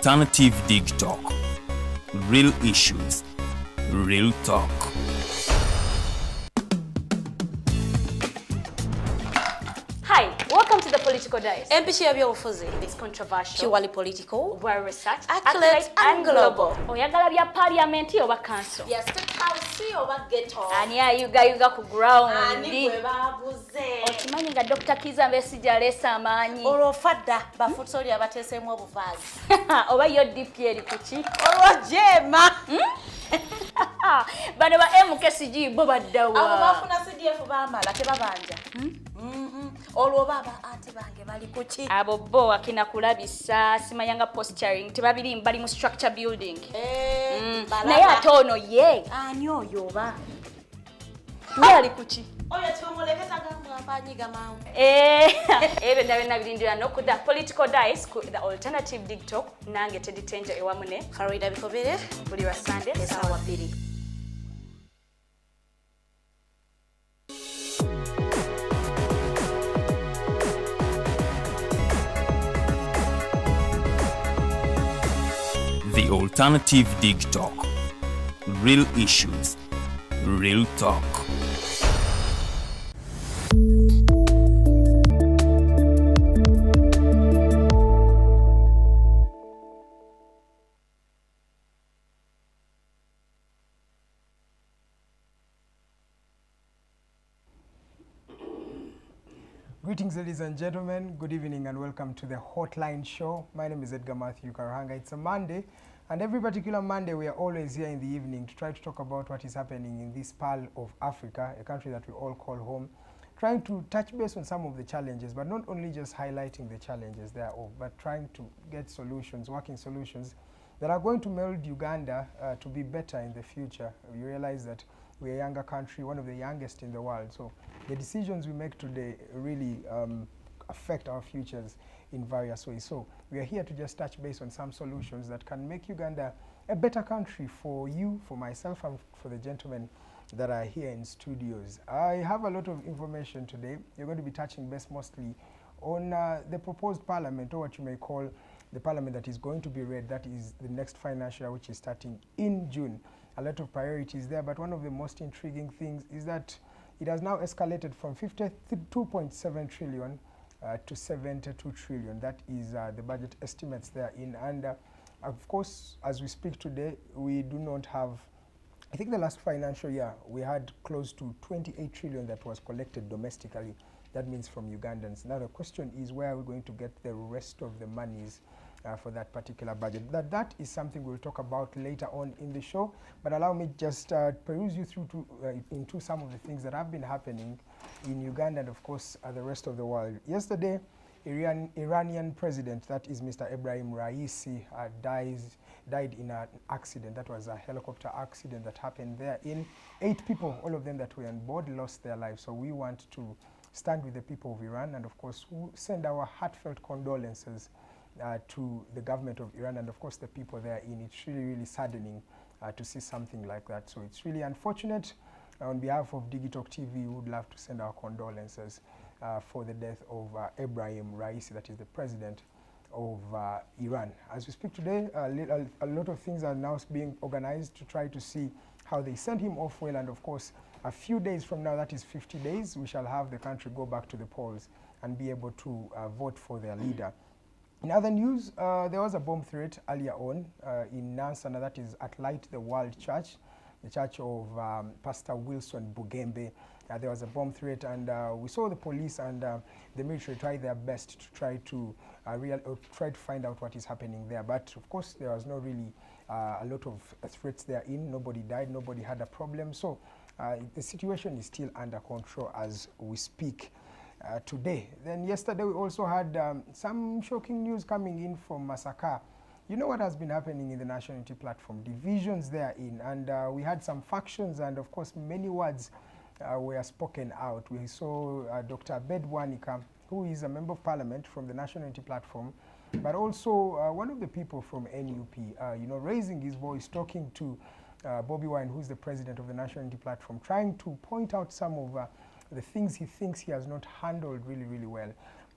Alternative Dig Talk. Real issues, real talk. Hi, welcome to the Political Dice. Empishi ebyobufuzi. It's controversial, Purely political, well researched, accurate and global. Oyagala bya parliament oba council. Yes, state house oba ghetto. Ani ayuga ku ground. Ani gwe babuze. Okimanyi nga Dr. Kiza Mbesija alesa amaanyi. Olwofadda bafutoli abateesemu obuvaazi. Oba yo DP eri kuki? Olwojema. Bano ba MKCG bo baddawa. Abo bafuna CDF baamala tebabanja. Olwo baba ate bange bali kuki? Abo bo akina kulabisa simanyanga posturing tebabiri bali mu structure building. Naye ate ono ye. Ani oyo oba? Ye ali kuki? Oyo tumuleketa gamba afanyiga mawe. Ebe ndabena birindira no ku the Political Dice ku the Alternative Dig Talk nange Teddy Tenja ewamune Farida Bikobere buli wa Sunday sawa 2. The Alternative Dig Talk. Real issues, real talk. Greetings, ladies and gentlemen. Good evening and welcome to the Hotline Show. My name is Edgar Matthew Karahanga. It's a Monday, and every particular Monday we are always here in the evening to try to talk about what is happening in this pearl of Africa, a country that we all call home, trying to touch base on some of the challenges, but not only just highlighting the challenges thereof, but trying to get solutions, working solutions that are going to mold Uganda to be better in the future. You realize that we're a younger country, one of the youngest in the world, so the decisions we make today really affect our futures in various ways. So we are here to just touch base on some solutions that can make Uganda a better country for you, for myself, and for the gentlemen that are here in studios. I have a lot of information today. You're going to be touching base mostly on the proposed parliament, or what you may call the parliament that is going to be read. That is the next financial year, which is starting in June. A lot of priorities there, but one of the most intriguing things is that it has now escalated from 52.7 trillion to 72 trillion. That is the budget estimates there in. And of course, as we speak today, we do not have, I think the last financial year, we had close to 28 trillion that was collected domestically. That means from Ugandans. Now the question is, where are we going to get the rest of the monies for that particular budget? That is something we'll talk about later on in the show, but allow me just peruse you through into some of the things that have been happening in Uganda and of course the rest of the world. Yesterday, Iranian president, that is Mr. Ebrahim Raisi, died in an accident. That was a helicopter accident that happened there. 8 people, all of them that were on board, lost their lives. So we want to stand with the people of Iran and of course send our heartfelt condolences to the government of Iran and of course the people there in. It's really, really saddening to see something like that. So it's really unfortunate. On behalf of Digitalk TV, we would love to send our condolences for the death of Ebrahim Raisi, that is the president of Iran. As we speak today, a lot of things are now being organized to try to see how they send him off well, and of course a few days from now, that is 50 days, we shall have the country go back to the polls and be able to vote for their leader. In other news, there was a bomb threat earlier on in Nansana, that is at Light the World Church, the church of Pastor Wilson Bugembe. There was a bomb threat, and we saw the police and the military try their best to try to find out what is happening there. But of course, there was not really a lot of threats there in. Nobody died, nobody had a problem. So the situation is still under control as we speak. Today. Then yesterday we also had some shocking news coming in from Masaka. You know what has been happening in the National Unity Platform, divisions therein, and we had some factions, and of course many words were spoken out. We saw Dr. Abed Wanika, who is a member of parliament from the National Unity Platform, but also one of the people from NUP, raising his voice, talking to Bobby Wine, who is the president of the National Unity Platform, trying to point out some of the things he thinks he has not handled really, really well.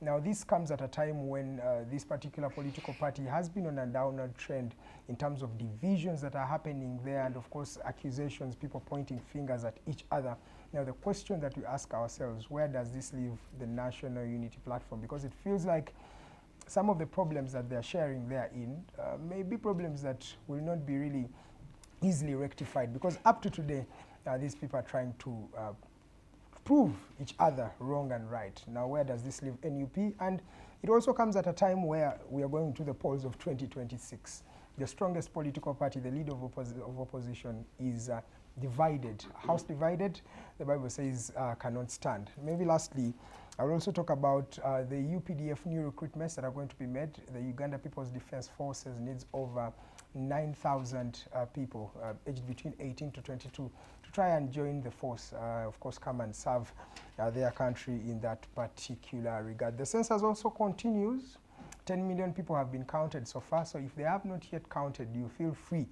Now, this comes at a time when this particular political party has been on a downward trend in terms of divisions that are happening there, and of course accusations, people pointing fingers at each other. Now, the question that we ask ourselves, where does this leave the National Unity Platform? Because it feels like some of the problems that they're sharing therein may be problems that will not be really easily rectified, because up to today, these people are trying to prove each other wrong and right. Now, where does this leave NUP? And it also comes at a time where we are going to the polls of 2026. The strongest political party, the leader of opposition, is divided. House divided, the Bible says, cannot stand. Maybe lastly, I will also talk about the UPDF new recruitments that are going to be made. The Uganda People's Defense Forces needs over 9,000 people aged between 18 to 22 to try and join the force, of course, come and serve their country in that particular regard. The census also continues. 10 million people have been counted so far, so if they have not yet counted, you feel free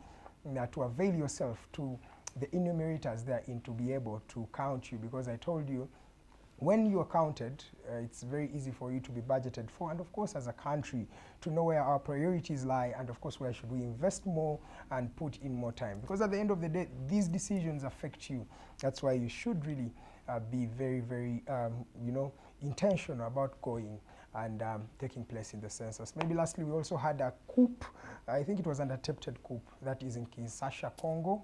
to avail yourself to the enumerators therein to be able to count you, because I told you, when you are counted, it's very easy for you to be budgeted for, and of course as a country to know where our priorities lie, and of course where should we invest more and put in more time, because at the end of the day these decisions affect you. That's why you should really be very, very intentional about going and taking place in the census. Maybe lastly, we also had a coup. I think it was an attempted coup that is in Kinshasa, Congo,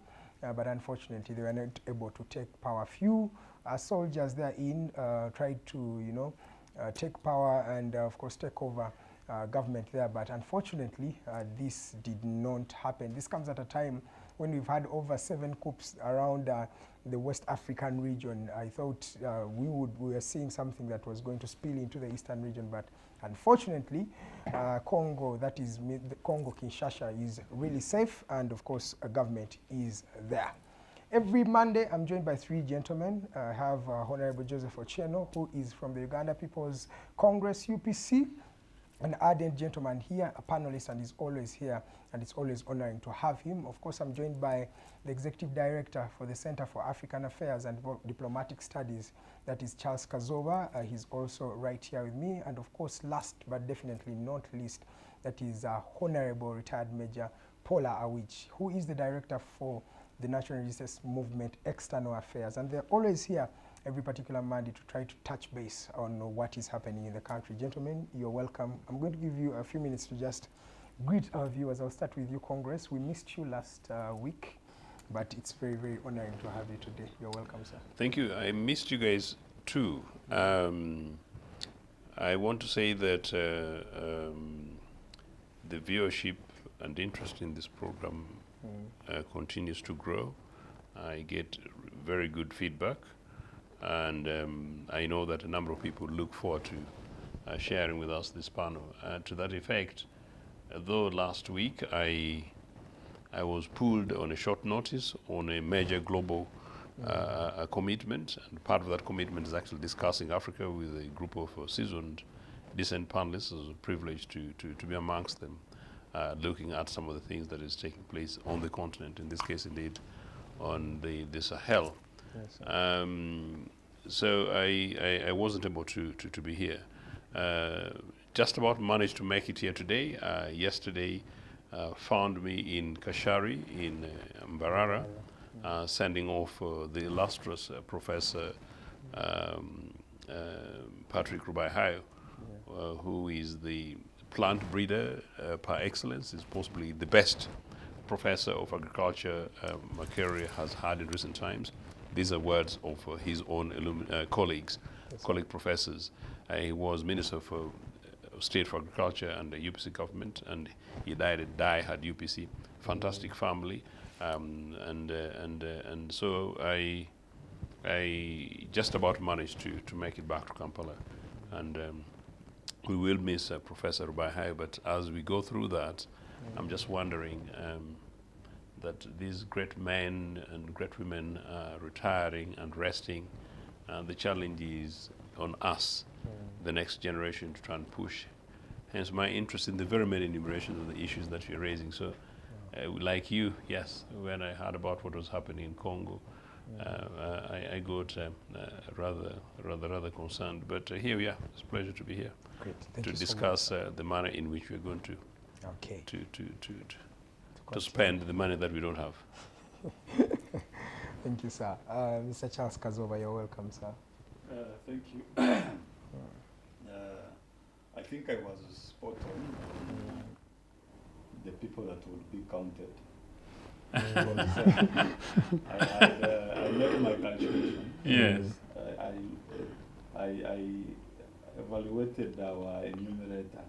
but unfortunately they were not able to take power. Few soldiers therein tried to, take power and, of course, take over government there. But unfortunately, this did not happen. This comes at a time when we've had over 7 coups around the West African region. I thought we were seeing something that was going to spill into the Eastern region, but unfortunately, Congo, that is Congo Kinshasa, is really safe, and of course, a government is there. Every Monday, I'm joined by 3 gentlemen. I have Honorable Joseph Ochieno, who is from the Uganda People's Congress, UPC, an ardent gentleman here, a panelist, and is always here, and it's always honoring to have him. Of course, I'm joined by the Executive Director for the Center for African Affairs and Diplomatic Studies, that is Charles Kazooba. He's also right here with me. And of course, last but definitely not least, that is Honorable Retired Major Pollar Awich, who is the Director for the National Resistance Movement External Affairs. And they're always here every particular Monday to try to touch base on what is happening in the country. Gentlemen, you're welcome. I'm going to give you a few minutes to just greet our viewers. I'll start with you, Congress. We missed you last week, but it's very, very honoring to have you today. You're welcome, sir. Thank you. I missed you guys too. I want to say that the viewership and interest in this program continues to grow. I get very good feedback, and I know that a number of people look forward to sharing with us this panel. To that effect, though last week I was pulled on a short notice on a major global commitment, and part of that commitment is actually discussing Africa with a group of seasoned, decent panelists. It was a privilege to be amongst them, looking at some of the things that is taking place on the continent, in this case indeed on the Sahel. Yes, so I wasn't able to be here. Just about managed to make it here today. Yesterday found me in Kashari in Mbarara, sending off the illustrious Professor Patrick Rubaihayo, who is the plant breeder par excellence, is possibly the best professor of agriculture Makerere has had in recent times. These are words of his own colleagues, colleague professors. He was Minister for State for Agriculture and the UPC government, and he died at die-hard UPC. Fantastic family, and so I just about managed to make it back to Kampala, and we will miss Professor Rubaihayo. But as we go through that, I'm just wondering that these great men and great women are retiring and resting, and the challenge is on us, the next generation, to try and push. Hence my interest in the very many enumerations of the issues that you're raising. So like you, yes, when I heard about what was happening in Congo, I got rather concerned. But here we are. It's a pleasure to be here. Great. Thank To you discuss so much. the manner in which we're going to Okay. to spend the money that we don't have. Thank you, sir. Mr. Charles Kazooba, you're welcome, sir. Thank you. I think I was spot on the people that would be counted. I made my calculation. Yes. I evaluated our enumerator.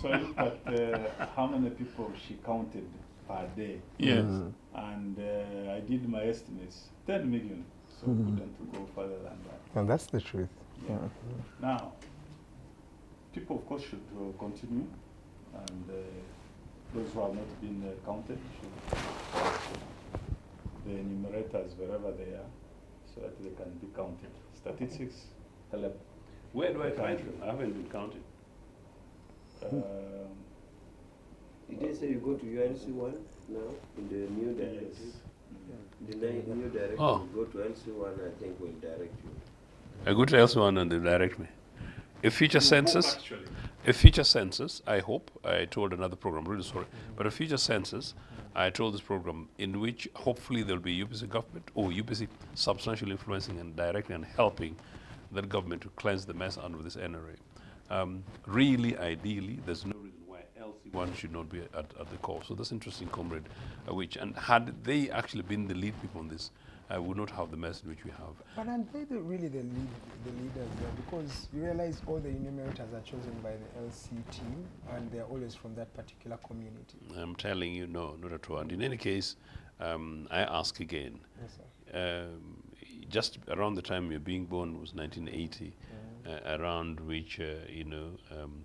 So I looked at how many people she counted per day. Yes. And I did my estimates, 10 million. So couldn't go further than that. Well, that's the truth. Yeah. Now, people of course should continue, and those who have not been counted should the enumerators wherever they are, so that they can be counted. Statistics help. Where do I find them? I haven't been counted. Did they say you go to UNC1 now in the new directive? The new directive, Oh. you go to NC1, I think will direct you. I go to elsewhere and they direct me. A future census, Actually, a future census, I hope, I told another program, really sorry, but a future census, I told this program in which hopefully there'll be UPC government or UPC substantially influencing and directing and helping that government to cleanse the mess out of this NRA. Really, ideally, there's no reason why LC1 should not be at the core. So that's interesting, Comrade Awich. And had they actually been the lead people on this, I would not have the mess in which we have. But aren't they really the leaders there? Because you realize all the enumerators are chosen by the LC team, and they're always from that particular community. I'm telling you, no, not at all. And in any case, I ask again. Yes, sir. Just around the time you're being born was 1980, around which,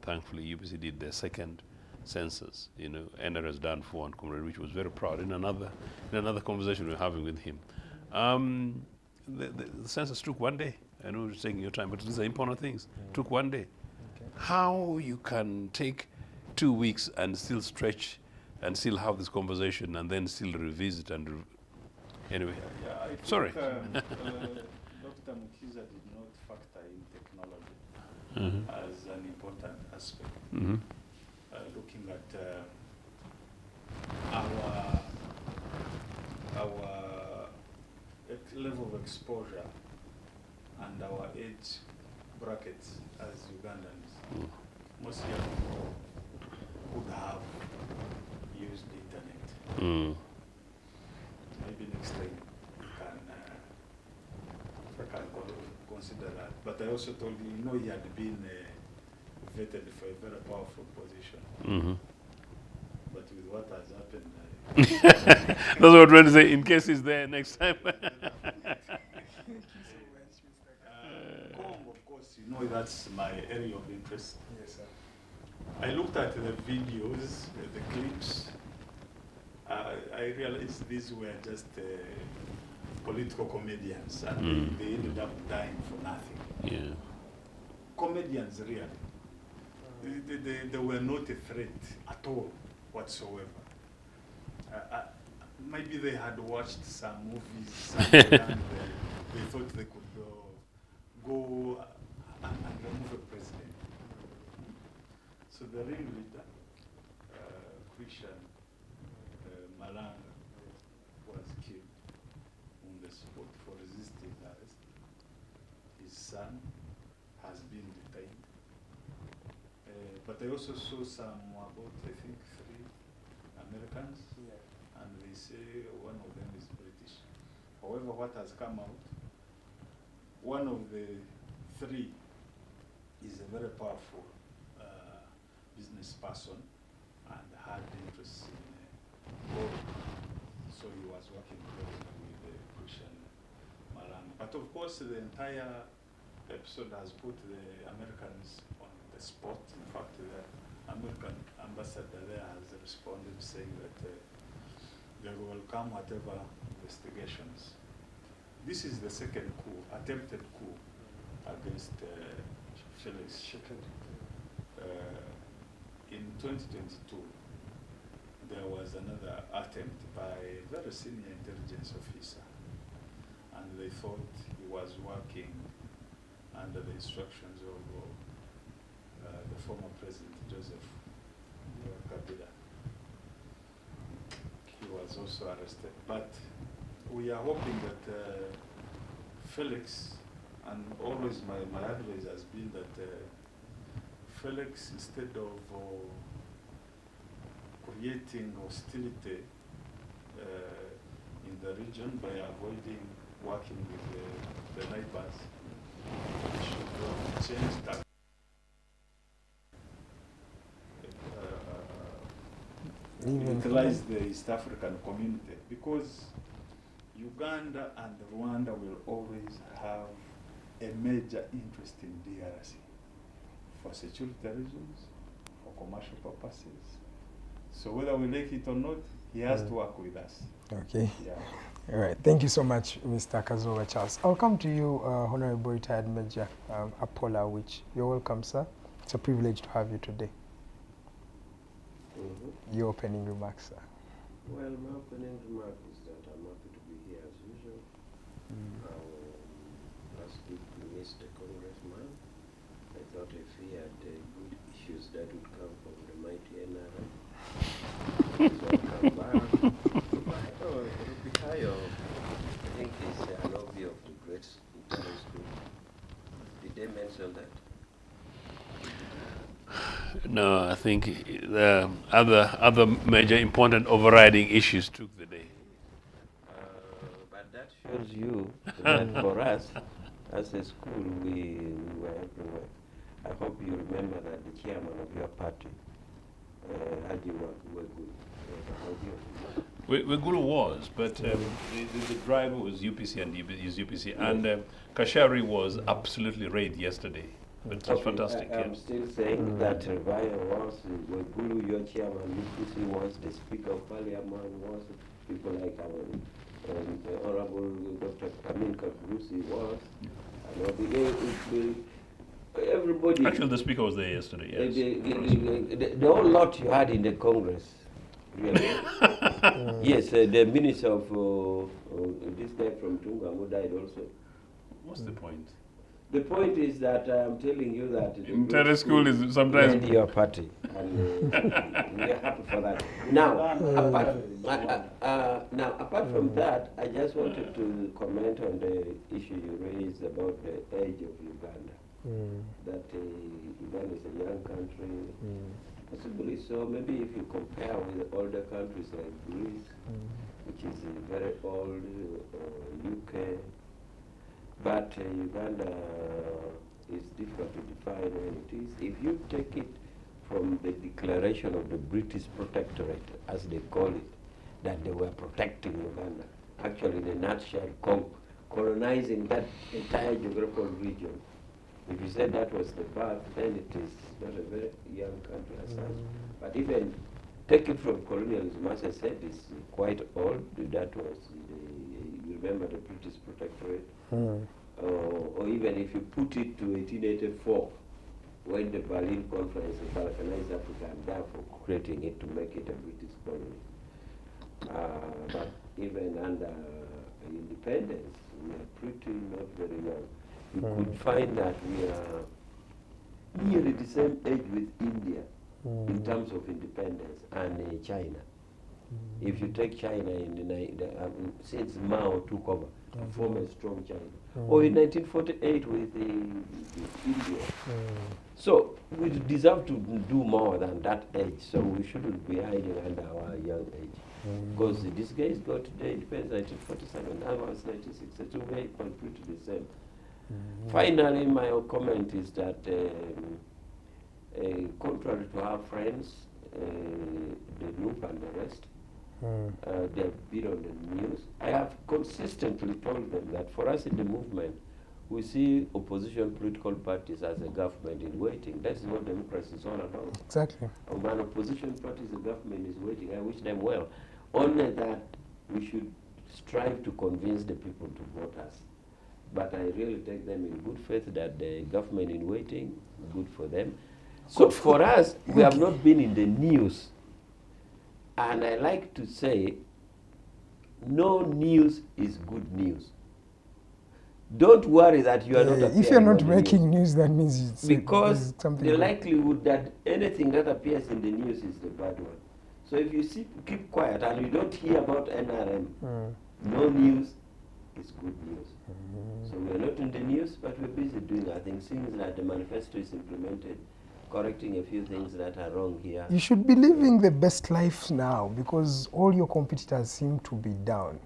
thankfully UPC did their second census. NR has done for one, Comrade, which was very proud. In another conversation we were having with him, the census took 1 day. I know it's taking your time, but these are important things. Took 1 day. Okay. How you can take 2 weeks and still stretch and still have this conversation and then still revisit and anyway. yeah, I think, Sorry. Dr. Mukiza did not factor in technology as an important aspect. Looking at our level of exposure and our age brackets as Ugandans, most young people could have used the internet. Maybe next time we can consider that. But I also told you, he had been vetted for a very powerful position. But with what has happened, That's what I'm trying to say, in case he's there next time. of course, that's my area of interest. Yes, sir. I looked at the videos, the clips. I realized these were just political comedians, and they ended up dying for nothing. Yeah. Comedians, really. They were not a threat at all whatsoever. Maybe they had watched some movies somewhere and they thought they could go and remove a president. So the real leader, Christian Malanga, was killed on the spot for resisting arrest. His son has been detained. But I also saw some about, I think, 3 Americans, and they say one of them is British. However, what has come out, one of the 3 is a very powerful business person and had interests in gold. So he was working closely with Christian Malanga. But of course, the entire episode has put the Americans on the spot. In fact, the American ambassador there has responded saying that they will welcome whatever investigations. This is the second coup, attempted coup against Felix. In 2022, there was another attempt by a very senior intelligence officer they thought he was working under the instructions of the former President Joseph Kabila. He was also arrested. But we are hoping that Felix, and always my advice has been that Felix, instead of creating hostility in the region by avoiding working with the neighbors, should change that. Utilize the East African community, because Uganda and Rwanda will always have a major interest in DRC for security reasons, for commercial purposes. So whether we like it or not, he has to work with us. Okay. Yeah. All right. Thank you so much, Mr. Kazooba Charles. I'll come to you, Honorable Retired Major Pollar Awich. You're welcome, sir. It's a privilege to have you today. Your opening remarks, sir. Well, my opening remark is that I'm happy to be here as usual. Last week we missed a congressman. I thought if he had good issues that would come from the mighty NRM, so come back. But Rubikayo, I think is a lobby of the great Italian school. Did they mention that? No, I think the other major important overriding issues took the day. But that shows you that for us, as a school, we were everywhere. I hope you remember that the chairman of your party had you were good. Wegulu was, but the driver was UPC and is UPC, and Kashari was absolutely raid yesterday. But it was fantastic. I'm still saying that Revaya was, Wegulu, your chairman, UPC was, the Speaker of Parliament was, people like Honorable Dr. Kamin Kakurusi was, and everybody. Actually, the Speaker was there yesterday, yes. The whole lot you had in the Congress, really. Yes, the Minister of, this guy from Tunga who died also. What's the point? The point is that I'm telling you that the Inter school is sometimes and your party, and we are happy for that. Now, apart from that, I just wanted to comment on the issue you raised about the age of Uganda. That Uganda is a young country, possibly so. Maybe if you compare with older countries like Greece, which is very old, UK. But Uganda is difficult to define when it is. If you take it from the declaration of the British Protectorate, as they call it, that they were protecting Uganda, actually in a nutshell, colonizing that entire geographical region. If you said that was the birth, then it is not a very young country as such. But even take it from colonialism, as I said, it's quite old. That was you remember the British Protectorate? Or even if you put it to 1884, when the Berlin Conference balkanized Africa, and therefore creating it to make it a British colony. But even under independence, we are pretty not very young. You could find that we are nearly the same age with India in terms of independence and China. If you take China since Mao took over, to form a strong China. Or in 1948 with India. So we deserve to do more than that age, so we shouldn't be hiding under our young age. Because these guys got the independence 1947, I was 1962, we are pretty the same. Finally, my comment is that contrary to our friends, the Loop and the rest, they've been on the news. I have consistently told them that for us in the movement, we see opposition political parties as a government in waiting. That's what democracy is all about. Exactly. When opposition parties, the government is waiting. I wish them well. Only that we should strive to convince the people to vote us. But I really take them in good faith that the government in waiting, good for them. So for us, we have not been in the news. And I like to say, no news is good news. don't worry that you are not If appearing you're not on the making news. news, that means it's Because something the good. likelihood that anything that appears in the news is the bad one. So if you keep quiet and you don't hear about NRM, no news is good news. So we're not in the news, but we're busy doing our things, seeing that the manifesto is implemented, correcting a few things that are wrong here. You should be living the best life now because all your competitors seem to be down.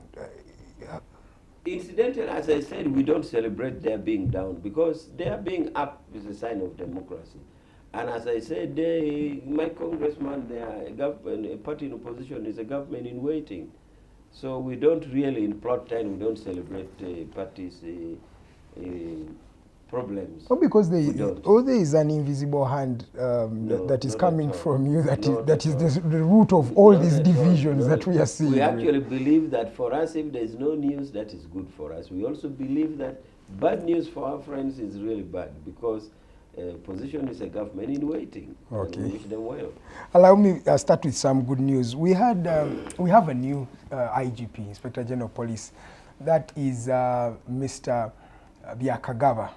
Incidentally, as I said, we don't celebrate their being down because their being up is a sign of democracy. And as I said, my congressman, a party in opposition is a government in waiting. So we don't really, in plot time, we don't celebrate parties' problems. Not because there is an invisible hand No, that is not coming at all. from you, that Not is at all. the root of all Not these at all. divisions Not that we are seeing. We actually believe that for us, if there's no news, that is good for us. We also believe that bad news for our friends is really bad because opposition is a government in waiting. Okay. And we wish them well. Allow me start with some good news. We have a new IGP, Inspector General of Police. That is Mr. Byakagaba.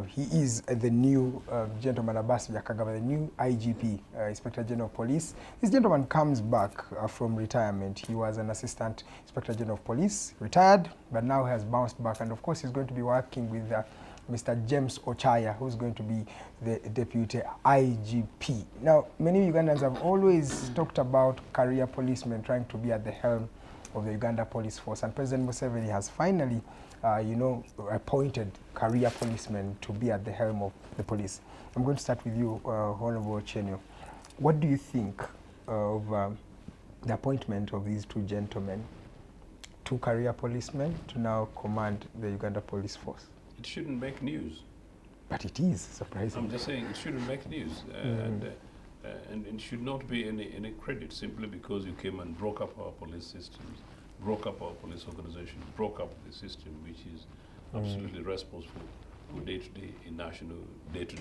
He is the new gentleman, Abbas Byakagaba, the new IGP, Inspector General of Police. This gentleman comes back from retirement. He was an Assistant Inspector General of Police, retired, but now has bounced back. And of course, he's going to be working with Mr. James Ochaya, who's going to be the Deputy IGP. Now, many Ugandans have always talked about career policemen trying to be at the helm of the Uganda Police Force, and President Museveni has finally, appointed career policemen to be at the helm of the police. I'm going to start with you, Honorable Ochieno. What do you think of the appointment of these two gentlemen, two career policemen, to now command the Uganda Police Force? It shouldn't make news. But it is surprising. I'm just saying it shouldn't make news, and it should not be any credit simply because you came and broke up our police systems, broke up our police organization, broke up the system which is absolutely responsible for day-to-day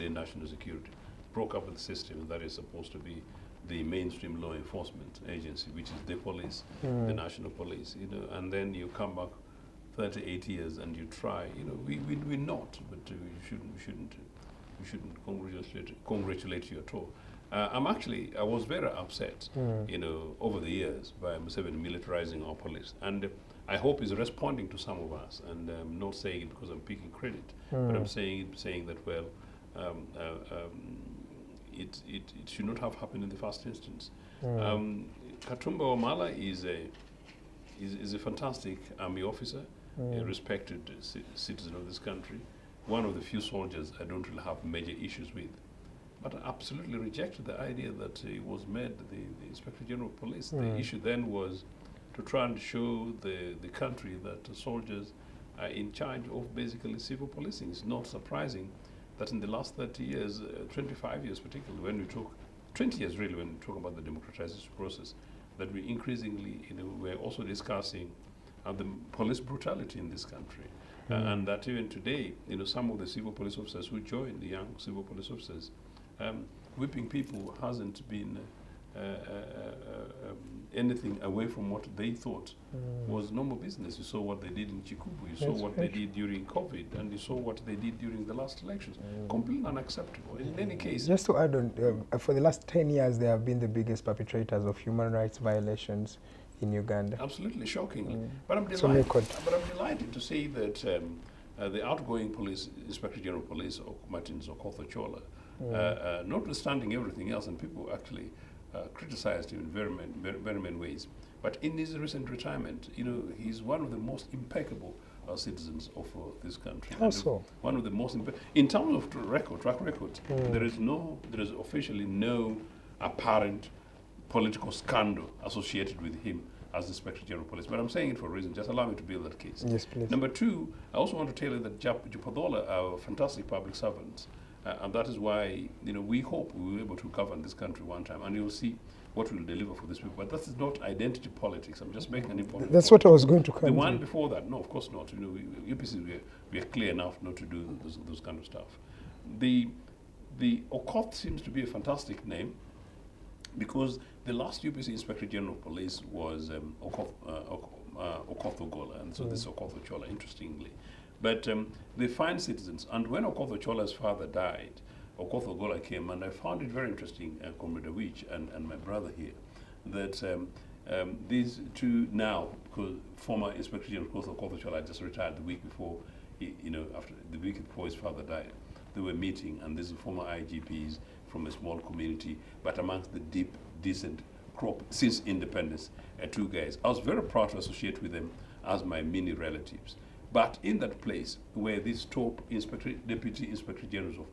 national security, broke up the system that is supposed to be the mainstream law enforcement agency, which is the police, the national police, and then you come back 38 years and you try, we're not, but we shouldn't congratulate you at all. I was very upset, over the years by Museveni militarizing our police, and I hope he's responding to some of us. And I'm not saying it because I'm picking credit, but I'm saying that it should not have happened in the first instance. Katumba Wamala is a fantastic army officer, a respected citizen of this country, one of the few soldiers I don't really have major issues with. But I absolutely rejected the idea that he was made the Inspector General of Police. The issue then was to try and show the country that the soldiers are in charge of basically civil policing. It's not surprising that in the last 30 years, 25 years particularly, when we talk, 20 years really, when we talk about the democratization process, that we increasingly, we're also discussing the police brutality in this country. And that even today, some of the civil police officers who joined, the young civil police officers, whipping people hasn't been anything away from what they thought was normal business. You saw what they did in Chikubu, you saw what they did during COVID, and you saw what they did during the last elections. Completely unacceptable. In any case... Just to add on, for the last 10 years, they have been the biggest perpetrators of human rights violations in Uganda. Absolutely shocking. But I'm delighted to see that the outgoing police, Inspector General of Police, Martins Okoth Chola, notwithstanding everything else, and people actually criticized him in very many ways. But in his recent retirement, he's one of the most impeccable citizens of this country. Also, one of the most in terms of track record, there is officially no apparent political scandal associated with him as the Inspector General of Police. But I'm saying it for a reason. Just allow me to build that case. Yes, please. Number two, I also want to tell you that Jupadola are fantastic public servants. And that is why, we hope we will be able to govern this country one time, and you'll see what we'll deliver for these people. But that is not identity politics. I'm just making an important That's point. what I was going to come The to. one before that, no, of course not. UPC, we are clear enough not to do those kind of stuff. The Okoth seems to be a fantastic name, because the last UPC Inspector General of Police was Okoth Ogola, and so this is Okoth Ochola, interestingly. But they find citizens. And when Okoth Chola's father died, Okoth Ogola came, and I found it very interesting, Comrade Awich and my brother here, that these two now, because former Inspector General Okoth Chola just retired the week before, after the week before his father died, they were meeting, and these are former IGPs from a small community, but amongst the deep, decent crop since independence, two guys. I was very proud to associate with them as my mini relatives. But in that place where these top deputy inspector generals of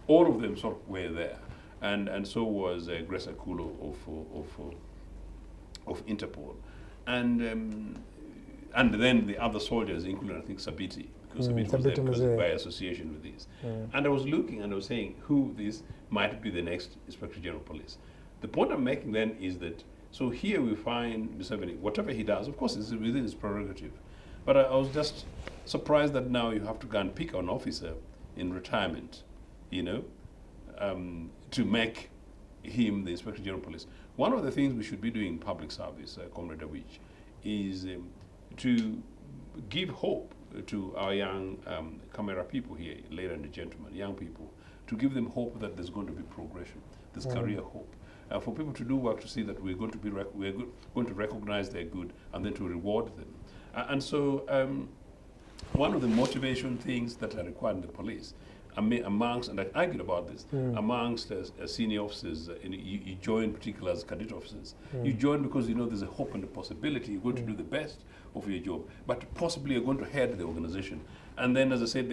all of them sort of were there, and so was Grace Akulo of Interpol, and then the other soldiers, including I think Sabiti, because Sabiti was there by association with these. And I was looking and I was saying who this might be the next Inspector General of Police. The point I'm making then is that, so here we find Museveni, whatever he does, of course, it's within his prerogative. But I was just surprised that now you have to go and pick an officer in retirement, to make him the Inspector General of Police. One of the things we should be doing in public service, Comrade Awich, is to give hope to our young camera people here, ladies and gentlemen, young people, to give them hope that there's going to be progression, there's career hope. For people to do work to see that we're going to be going to recognize their good and then to reward them. And so one of the motivation things that are required in the police, amongst, and I argued about this, amongst senior officers, you join particularly as cadet officers. You join because you know there's a hope and a possibility you're going to do the best of your job, but possibly you're going to head the organization. And then, as I said,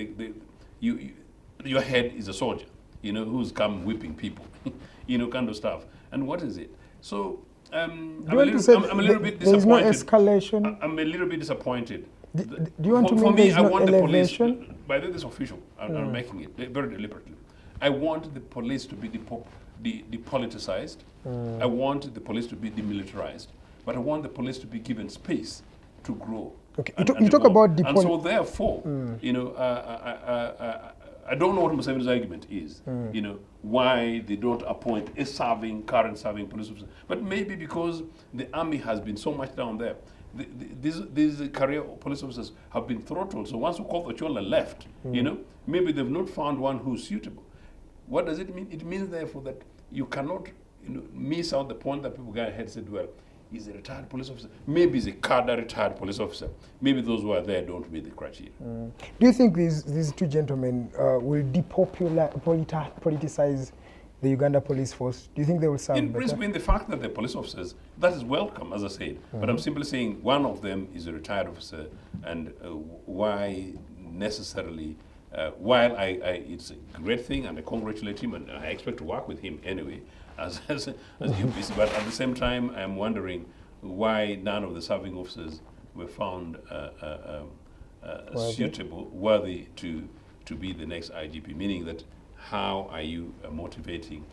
your head is a soldier, who's come whipping people, kind of stuff. And what is it? So I'm a little bit disappointed. There's no escalation. I'm a little bit disappointed. Do you want to for me, there's I no want elevation? the police, by this official, I'm making it very deliberately. I want the police to be depoliticized. I want the police to be demilitarized. But I want the police to be given space to grow. Okay, you talk about and so therefore, I don't know what Museveni's argument is, why they don't appoint a current serving police officer. But maybe because the army has been so much down there. These career police officers have been throttled. So once Okoth Ochola left, maybe they've not found one who's suitable. What does it mean? It means therefore that you cannot miss out the point that people go ahead and said, well, he's a retired police officer. Maybe he's a cadre retired police officer. Maybe those who are there don't meet the criteria. Do you think these two gentlemen will politicize the Uganda police force? Do you think they will sound better? In principle, in the fact that they're police officers, that is welcome, as I said. But I'm simply saying one of them is a retired officer, and why necessarily, while it's a great thing and I congratulate him and I expect to work with him anyway, as UPC, but at the same time, I'm wondering why none of the serving officers were found suitable, worthy to be the next IGP, meaning that how are you motivating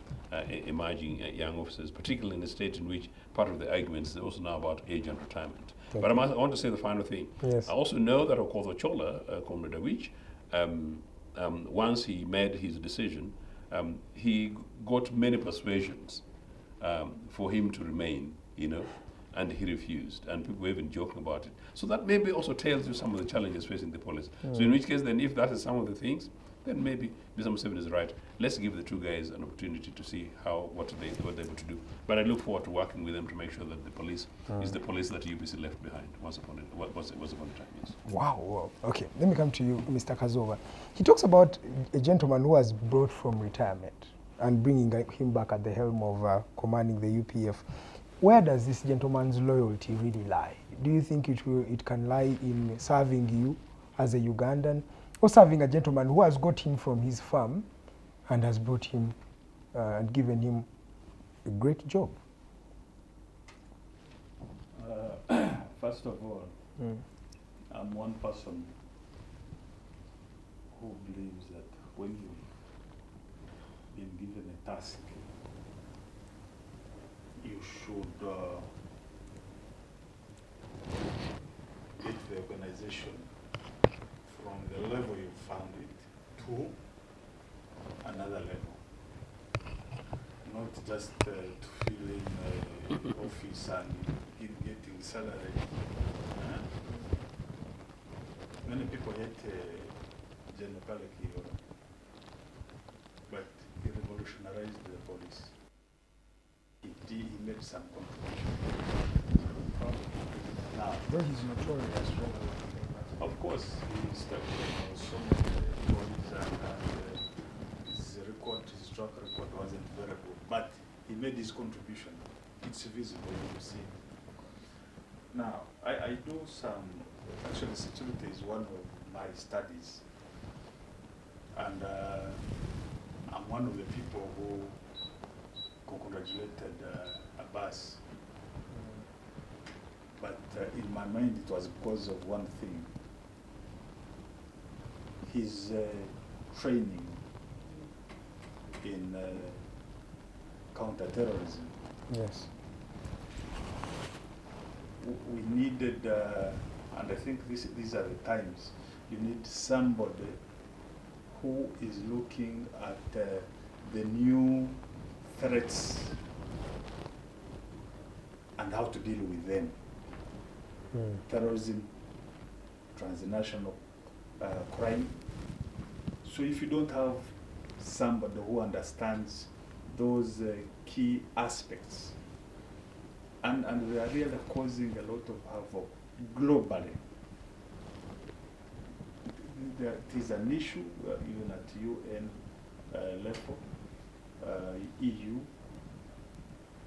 emerging young officers, particularly in a state in which part of the argument is also now about age and retirement. But I want to say the final thing. Yes. I also know that Okoth Ochola, Comrade Awich, once he made his decision, he got many persuasions for him to remain, and he refused, and people were even joking about it. So that maybe also tells you some of the challenges facing the police. So in which case, then, if that is some of the things, then maybe Mr. Museveni is right. Let's give the two guys an opportunity to see what they're able to do. But I look forward to working with them to make sure that the police is the police that UPC left behind once upon a time. Yes. Wow. Okay, let me come to you, Mr. Kazooba. He talks about a gentleman who was brought from retirement and bringing him back at the helm of commanding the UPF. Where does this gentleman's loyalty really lie? Do you think it can lie in serving you as a Ugandan, or serving a gentleman who has got him from his farm and has brought him and given him a great job? First of all, I'm one person who believes that when you've been given a task, you should get the organization from the level you found it to another level. Not just to fill in office and getting salary. many people hate General Kiora, but he revolutionized the police. He made some contribution. Now, Though he's notorious for of course, he started so many bodies and his track record wasn't very good, but he made his contribution. It's visible, you see. Now, I do some, actually security is one of my studies. And I'm one of the people who congratulated Abbas. But in my mind, it was because of one thing. His training in counterterrorism. Yes. We needed, and I think these are the times, you need somebody who is looking at the new threats and how to deal with them. Terrorism, transnational crime. So if you don't have somebody who understands those key aspects, and they are really causing a lot of havoc globally. It is an issue even at UN level, EU,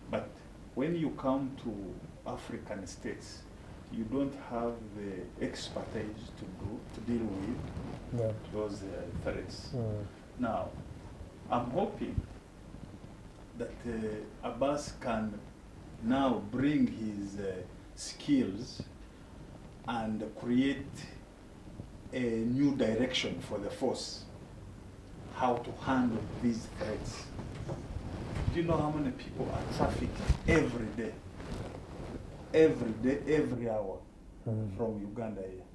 but when you come to African states, you don't have the expertise to deal with those threats. Now, I'm hoping that Abbas can now bring his skills and create a new direction for the force, how to handle these threats. Do you know how many people are trafficked every day? Every day, every hour from Uganda here.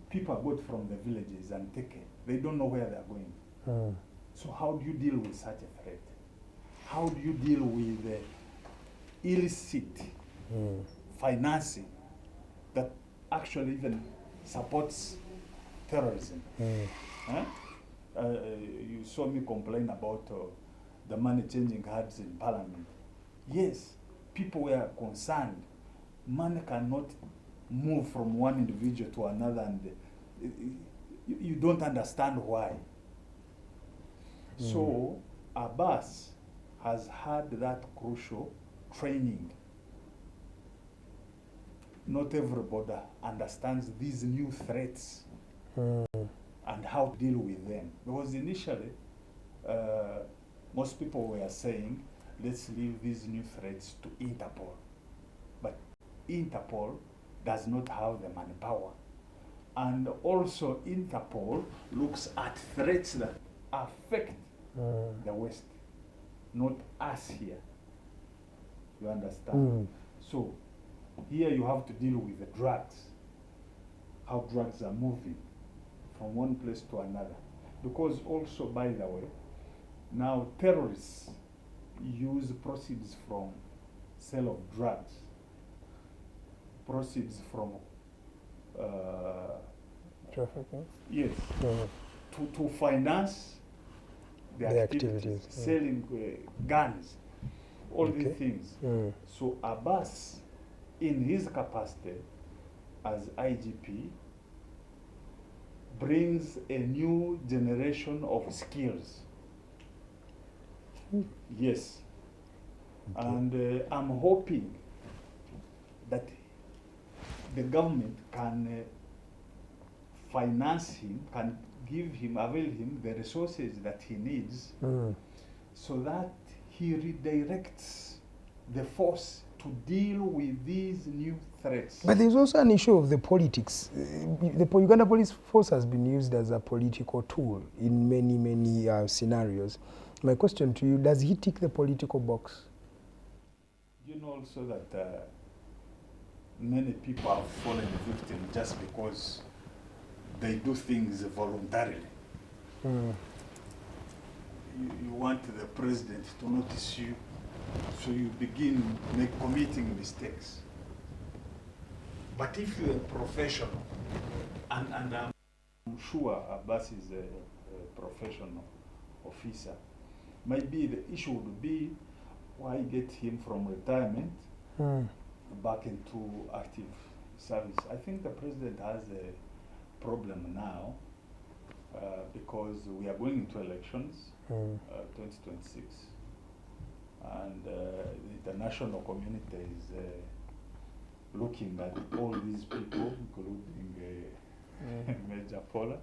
People are brought from the villages and taken. They don't know where they're going. So how do you deal with such a threat? How do you deal with illicit financing that actually even supports terrorism? You saw me complain about the money changing hands in Parliament. Yes, people were concerned. Money cannot move from one individual to another, and you don't understand why. So Abbas has had that crucial training. Not everybody understands these new threats and how to deal with them. Because initially, most people were saying, let's leave these new threats to Interpol. But Interpol does not have the manpower. And also Interpol looks at threats that affect the West, not us here. You understand? So here you have to deal with the drugs, how drugs are moving from one place to another. Because also, by the way, now terrorists use proceeds from sale of drugs, proceeds from trafficking. Yes, to finance the activities. Selling guns, all these things. So Abbas, in his capacity as IGP, brings a new generation of skills. Yes. And I'm hoping that the government can finance him, can give him, avail him the resources that he needs, so that he redirects the force to deal with these new threats. But there's also an issue of the politics. The Uganda Police Force has been used as a political tool in many scenarios. My question to you, does he tick the political box? You know also that many people have fallen victim just because they do things voluntarily. You want the president to notice you, so you begin committing mistakes. But if you're a professional, and I'm sure Abbas is a professional officer, maybe the issue would be why get him from retirement back into active service. I think the president has a problem now because we are going into elections, 2026, and the international community is looking at all these people, including Major Pollar,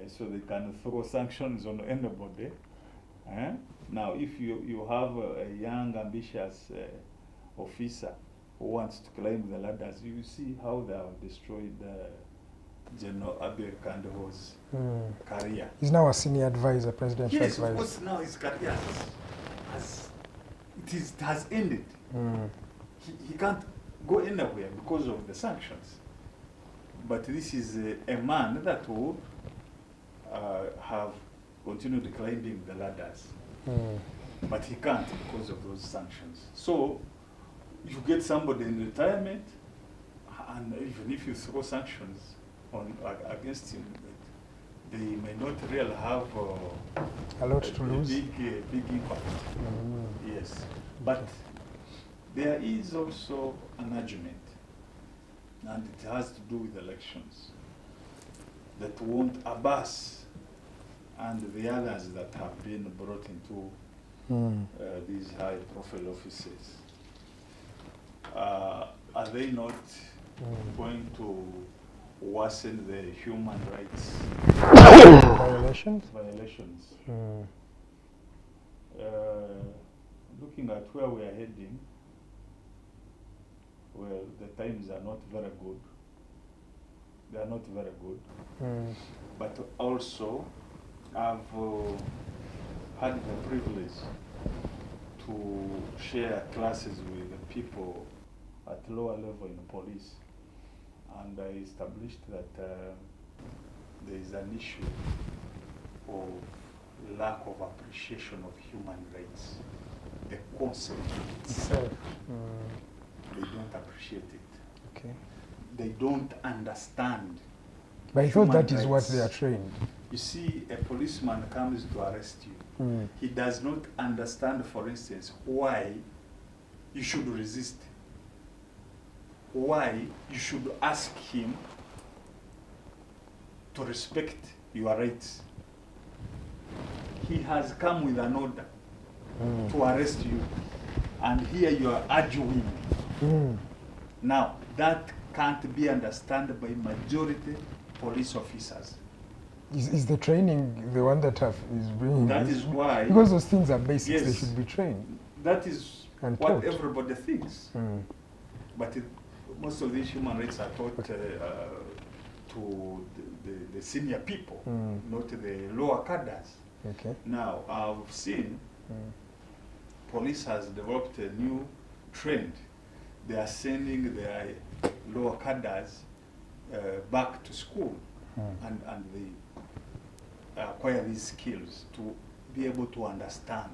so they can throw sanctions on anybody. Now, if you have a young, ambitious officer who wants to climb the ladders, you see how they have destroyed General Abiy Kando's career. He's now a senior advisor, presidential Yes, advisor. of course, now his career has ended. He can't go anywhere because of the sanctions. But this is a man that would have continued climbing the ladders. But he can't because of those sanctions. So you get somebody in retirement, and even if you throw sanctions against him, they may not really have a lot to lose. Big impact. Yes, but there is also an argument, and it has to do with elections, that want Abbas and the others that have been brought into these high-profile offices. Are they not going to worsen the human rights Violations? Looking at where we are heading, well, the times are not very good. They are not very good. But also, I've had the privilege to share classes with the people at lower level in police. And I established that there is an issue of lack of appreciation of human rights. The concept itself, they don't appreciate it. Okay. They don't understand. But I thought human that is what rights. they are trained. You see, a policeman comes to arrest you. He does not understand, for instance, why you should resist. Why you should ask him to respect your rights. He has come with an order to arrest you, and here you are arguing. Now, that can't be understood by majority police officers. Is the training the one that is bringing That this? is why. Because those things are basics, Yes. they should be trained. That is And what taught. everybody thinks. But most of these human rights are taught to the senior people, not the lower cadres. Okay. Now, I've seen police has developed a new trend. They are sending their lower cadres back to school, and they acquire these skills to be able to understand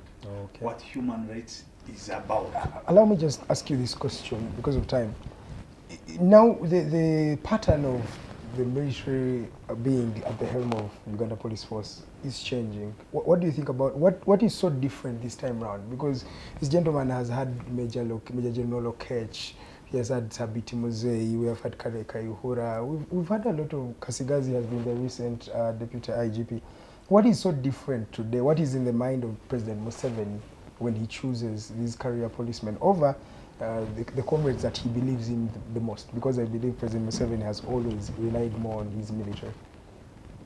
what human rights is about. Allow me just ask you this question because of time. Now, the pattern of the military being at the helm of Uganda Police Force is changing. What do you think about, what is so different this time around? Because this gentleman has had Major General Okech, he has had Sabiti Muzei, we have had Kare Kayuhura, we've had a lot of, Kasigazi has been the recent Deputy IGP. What is so different today? What is in the mind of President Museveni when he chooses these career policemen over the comrades that he believes in the most? Because I believe President Museveni has always relied more on his military.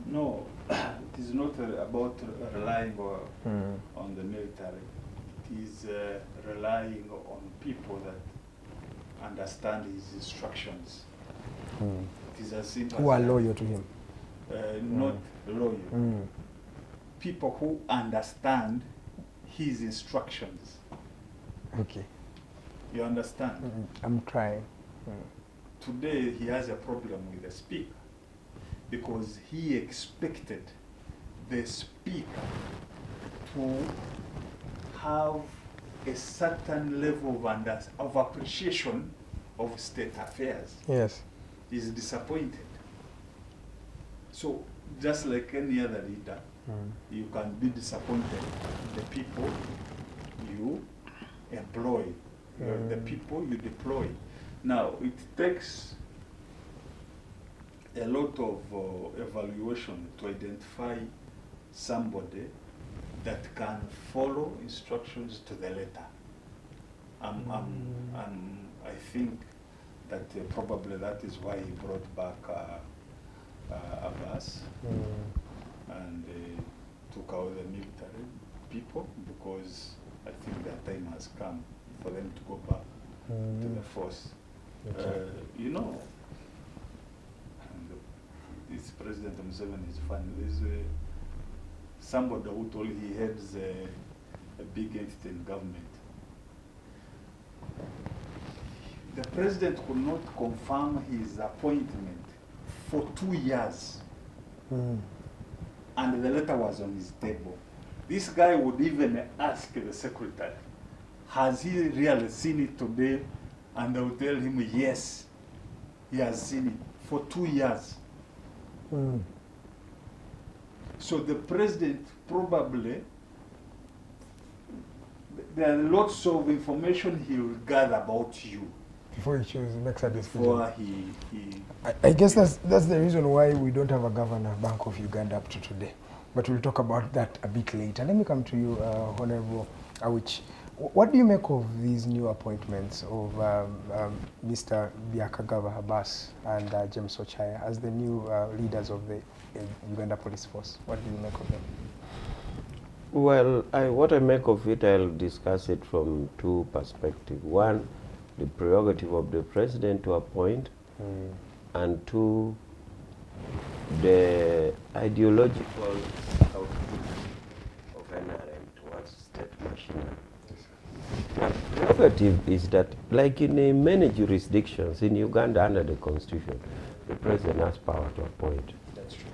No, it is not about relying on the military. It is relying on people that understand his instructions. It is as simple Who are as that. loyal to him. Not loyal. People who understand his instructions. Okay. You understand? I'm trying. Today he has a problem with the speaker because he expected the speaker to have a certain level of appreciation of state affairs. Yes. is disappointed. So just like any other leader, you can be disappointed in the people you employ, the people you deploy. Now, it takes a lot of evaluation to identify somebody that can follow instructions to the letter. I think that probably that is why he brought back Abbas and took out the military people, because I think that time has come for them to go back to the force. You know, this President Museveni is funny. There's somebody who told he heads a big entity in government. The president could not confirm his appointment for 2 years. And the letter was on his table. This guy would even ask the secretary, has he really seen it today? And they would tell him, yes, he has seen it for 2 years. So the president probably, there are lots of information he will gather about you before he makes a decision. before I guess that's the reason why we don't have a governor Bank of Uganda up to today. But we'll talk about that a bit later. Let me come to you, Honorable Awich. What do you make of these new appointments of Mr. Byakagaba Abbas and James Ochaya as the new leaders of the Uganda Police Force? What do you make of them? Well, what I make of it, I'll discuss it from two perspectives. One, the prerogative of the president to appoint, and two, the ideological output of NRM towards state machinery. The prerogative is that, like in many jurisdictions in Uganda under the constitution, the president has power to appoint. That's true.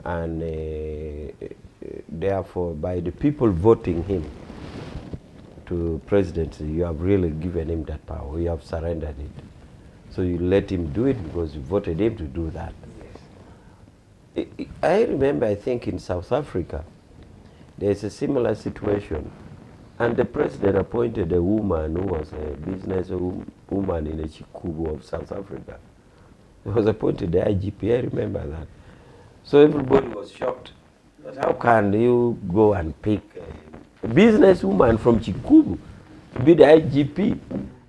And therefore, by the people voting him to presidency, you have really given him that power. You have surrendered it. So you let him do it because you voted him to do that. Yes. I remember, I think in South Africa, there's a similar situation. And the president appointed a woman who was a business woman in a Chikubu of South Africa. He was appointed the IGP, I remember that. So everybody was shocked. But how can you go and pick a businesswoman from Chikubu to be the IGP?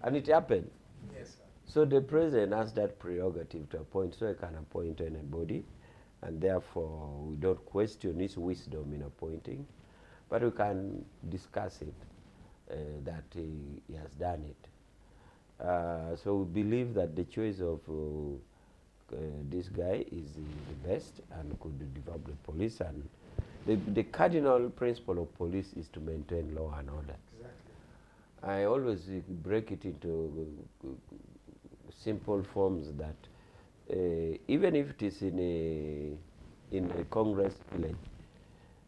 And it happened. Yes, sir. So the president has that prerogative to appoint, so he can appoint anybody. And therefore, we don't question his wisdom in appointing. But we can discuss it, that he has done it. So we believe that the choice of this guy is the best and could develop the police. And the cardinal principle of police is to maintain law and order. Exactly. I always break it into simple forms that even if it is in a Congress village,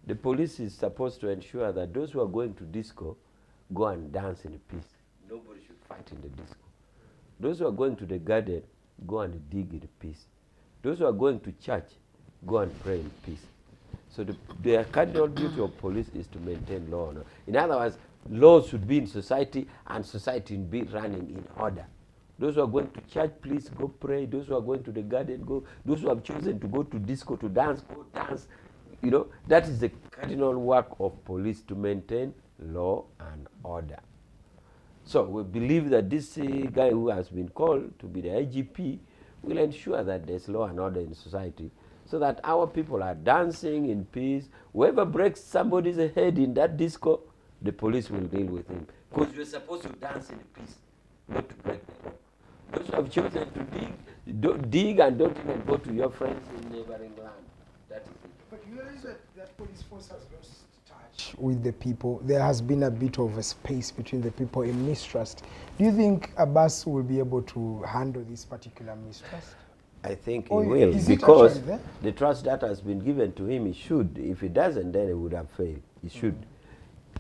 the police is supposed to ensure that those who are going to disco go and dance in peace. Nobody should fight in the disco. Those who are going to the garden, go and dig in peace. Those who are going to church, go and pray in peace. So the cardinal duty of police is to maintain law and order. In other words, laws should be in society and society be running in order. Those who are going to church, please go pray. Those who are going to the garden, go. Those who have chosen to go to disco to dance, go dance. You know, that is the cardinal work of police, to maintain law and order. So we believe that this guy who has been called to be the IGP will ensure that there's law and order in society, so that our people are dancing in peace. Whoever breaks somebody's head in that disco, the police will deal with him. Because you're supposed to dance in peace, not to break the law. Those who have chosen to dig and don't even go to your friends in neighboring land. That is it. But you realize that police force has lost touch with the people. There has been a bit of a space between the people in mistrust. Do you think Abbas will be able to handle this particular mistrust? I think he will, because the trust that has been given to him, he should. If he doesn't, then he would have failed. He should.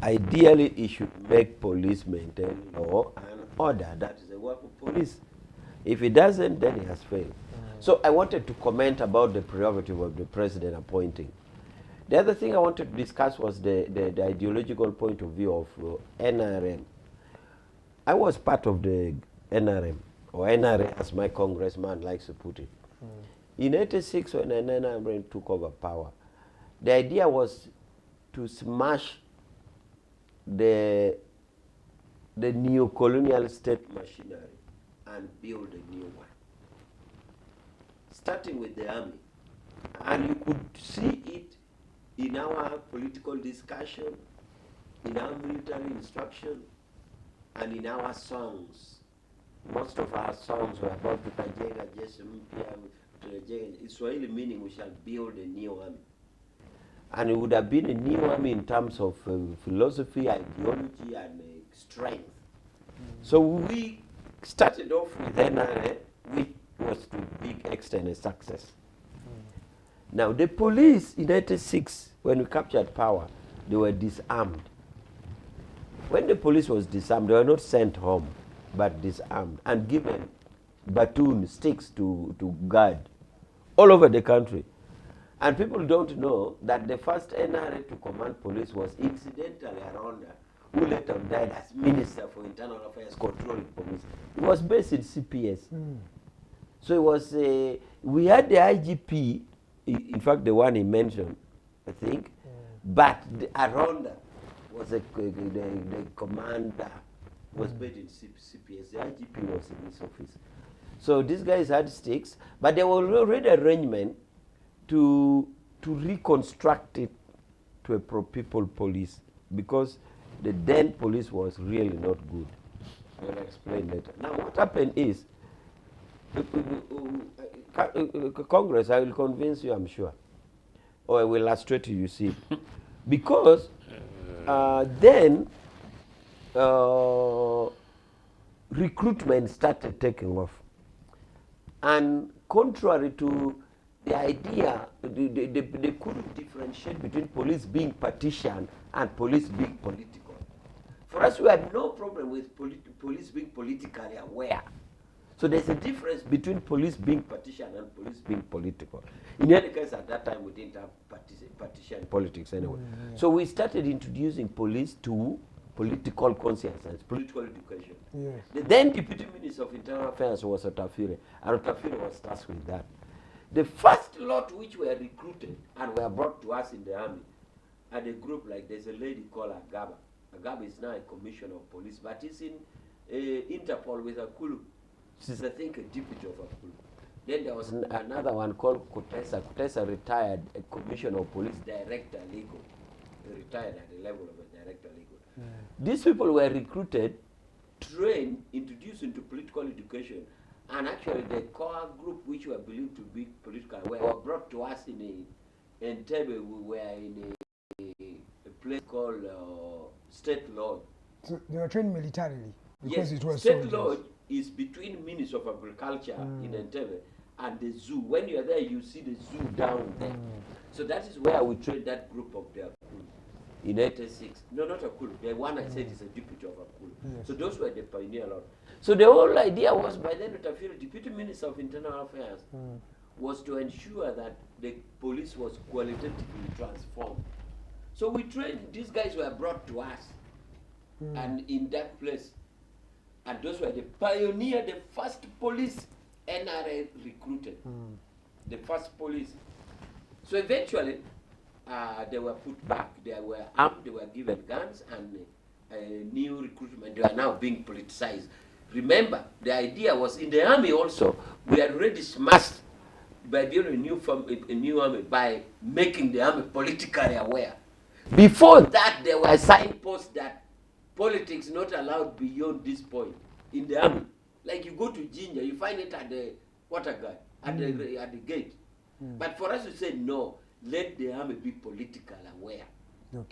Ideally, he should make police maintain law and order. That is the work of police. If he doesn't, then he has failed. So I wanted to comment about the prerogative of the president appointing. The other thing I wanted to discuss was the ideological point of view of NRM. I was part of the NRM, or NRA as my congressman likes to put it. In '86, when NRM took over power, the idea was to smash the neo-colonial state machinery and build a new one, starting with the army. And you could see it in our political discussion, in our military instruction, and in our songs. Most of our songs were about Tutajenga Jeshi Mpya, Tutajenga, Swahili meaning we shall build a new army. And it would have been a new army in terms of philosophy, ideology, and strength. So we started off with NRA, which was to a big extent a success. Now the police in '86, when we captured power, they were disarmed. When the police was disarmed, they were not sent home, but disarmed and given baton sticks to guard all over the country. And people don't know that the first NRA to command police was incidentally a Ronda, who later died as Minister for Internal Affairs controlling police. It was based in CPS. So it was, we had the IGP, in fact the one he mentioned, I think, but the Aronda was the commander, was based in CPS. The IGP was in his office. So these guys had sticks, but there were already arrangement to reconstruct it to a pro-people police, because the then police was really not good. I'll explain later. Now what happened is, Congress, I will convince you, I'm sure, or I will illustrate you, you see, because then recruitment started taking off, and contrary to the idea, they couldn't differentiate between police being partisan and police being political. For us, we had no problem with police being politically aware. So there's a difference between police being partisan and police being political. In any case, at that time, we didn't have partisan politics anyway. So we started introducing police to political consciousness, political education. The then Deputy Minister of Internal Affairs was Otafire, and Otafire was tasked with that. The first lot which were recruited and were brought to us in the army, had a group like, there's a lady called Agaba. Agaba is now a commissioner of police, but is in Interpol with Akulu. She's, I think, a deputy of Akulu. Then there was another one called Kutesa. Kutesa retired, a commissioner of police, director legal. He retired at the level of a director legal. These people were recruited, trained, introduced into political education, and actually the core group which were believed to be political were brought to us in Entebbe. We were in a place called State Lodge. So they were trained militarily because yes, it was State soldiers. Lodge is between Ministry of Agriculture in Entebbe and the zoo. When you are there, you see the zoo down there. So that is where we trained that group of the Akulu in '86. No, not Akulu. The one I said is a deputy of Akulu. So those were the pioneer lot. So the whole idea was, by then, Otafire, Deputy Minister of Internal Affairs, was to ensure that the police was qualitatively transformed. So we trained, these guys were brought to us, and in that place, and those were the pioneer, the first police NRA recruited, the first police. So eventually, they were put back, they were armed, they were given guns, and new recruitment, they are now being politicized. Remember, the idea was in the army also, we had already smashed by building a new army by making the army politically aware. Before that, there were signposts that politics not allowed beyond this point in the army. Like you go to Ginger, you find it at the water guard, at the gate. But for us to say no, let the army be politically aware.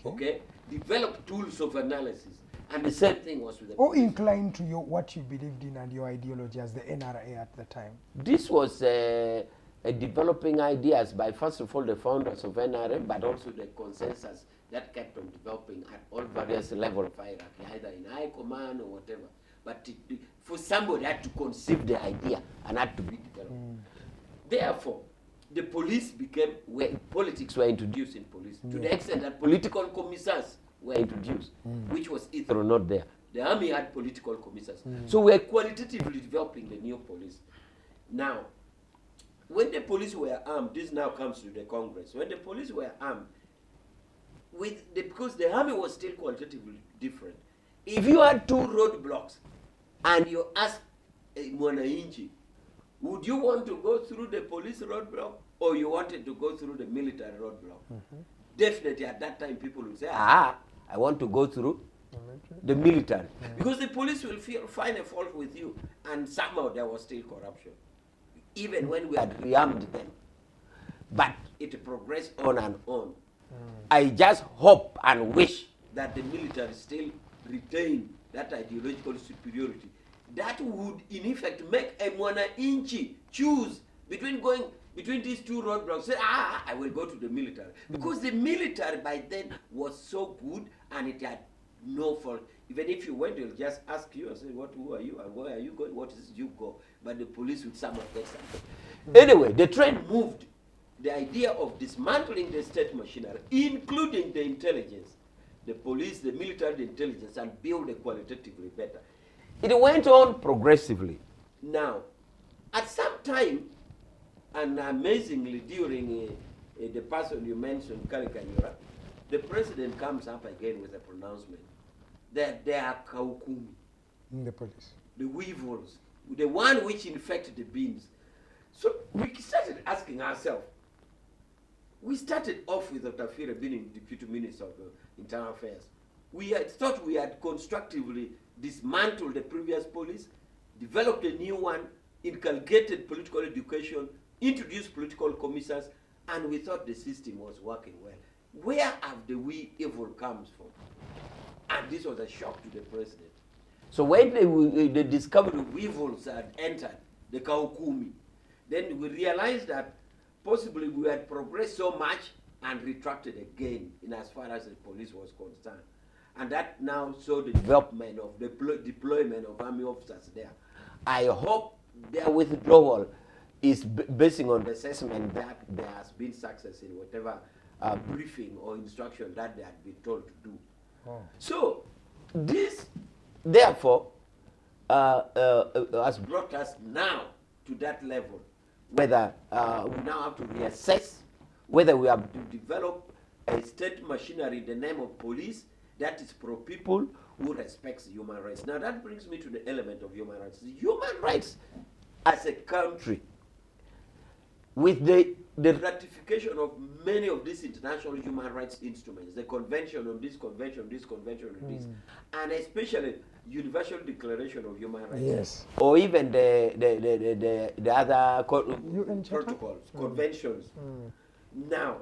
Okay? Develop tools of analysis. And the same thing was with the Or inclined to what you believed in and your ideology as the NRA at the time? This was a developing ideas by, first of all, the founders of NRM, but also the consensus that kept on developing at all various levels of hierarchy, either in high command or whatever. But for somebody had to conceive the idea and had to be developed. Therefore, the police became, politics were introduced in police to the extent that political commissars were introduced, which was either or not there. The army had political commissars. So we're qualitatively developing the new police. Now, when the police were armed, this now comes to the Congress. When the police were armed, because the army was still qualitatively different. If you had 2 roadblocks and you ask a mwananchi, would you want to go through the police roadblock or you wanted to go through the military roadblock? Definitely at that time people would say, I want to go through the military. Because the police will find a fault with you, and somehow there was still corruption. Even when we had rearmed them. But it progressed on and on. I just hope and wish that the military still retain that ideological superiority. That would, in effect, make a mwananchi choose between these 2 roadblocks. Say, I will go to the military. Because the military by then was so good and it had no fault. Even if you went, they'll just ask you and say, who are you and where are you going? What is you go? But the police would somehow get something. Anyway, the trend moved. The idea of dismantling the state machinery, including the intelligence, the police, the military, the intelligence, and build it qualitatively better. It went on progressively. Now, at some time, and amazingly during the person you mentioned, Karikanyura, the president comes up again with a pronouncement that they are kaukumi. In the police. The weevils, the one which infect the beans. So we started asking ourselves, we started off with Dr. Fira being Deputy Minister of Internal Affairs. We had thought we had constructively dismantled the previous police, developed a new one, inculcated political education, introduced political commissars, and we thought the system was working well. Where have the evil comes from? And this was a shock to the president. So when the discovery of weevils had entered the Kaukumi, then we realized that possibly we had progressed so much and retracted again in as far as the police was concerned. And that now saw the development of the deployment of army officers there. I hope their withdrawal is basing on the assessment that there has been success in whatever briefing or instruction that they had been told to do. So this, therefore, has brought us now to that level, whether we now have to reassess whether we have to develop a state machinery in the name of police that is pro-people who respects human rights. Now that brings me to the element of human rights. Human rights as a country, with the ratification of many of these international human rights instruments, the convention on this, convention, this, convention on this, and especially Universal Declaration of Human Rights, or even the other protocols, conventions. Now,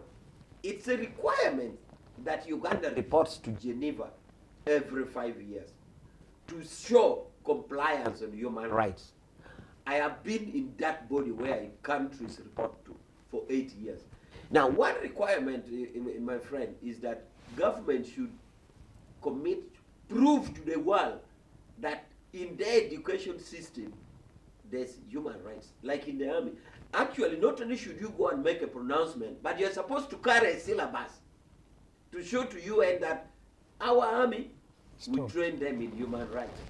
it's a requirement that Uganda reports to Geneva every 5 years to show compliance on human rights. I have been in that body where countries report to for 8 years. Now, one requirement, my friend, is that government should prove to the world that in their education system, there's human rights, like in the army. Actually, not only should you go and make a pronouncement, but you're supposed to carry a syllabus to show to UN that our army, we train them in human rights.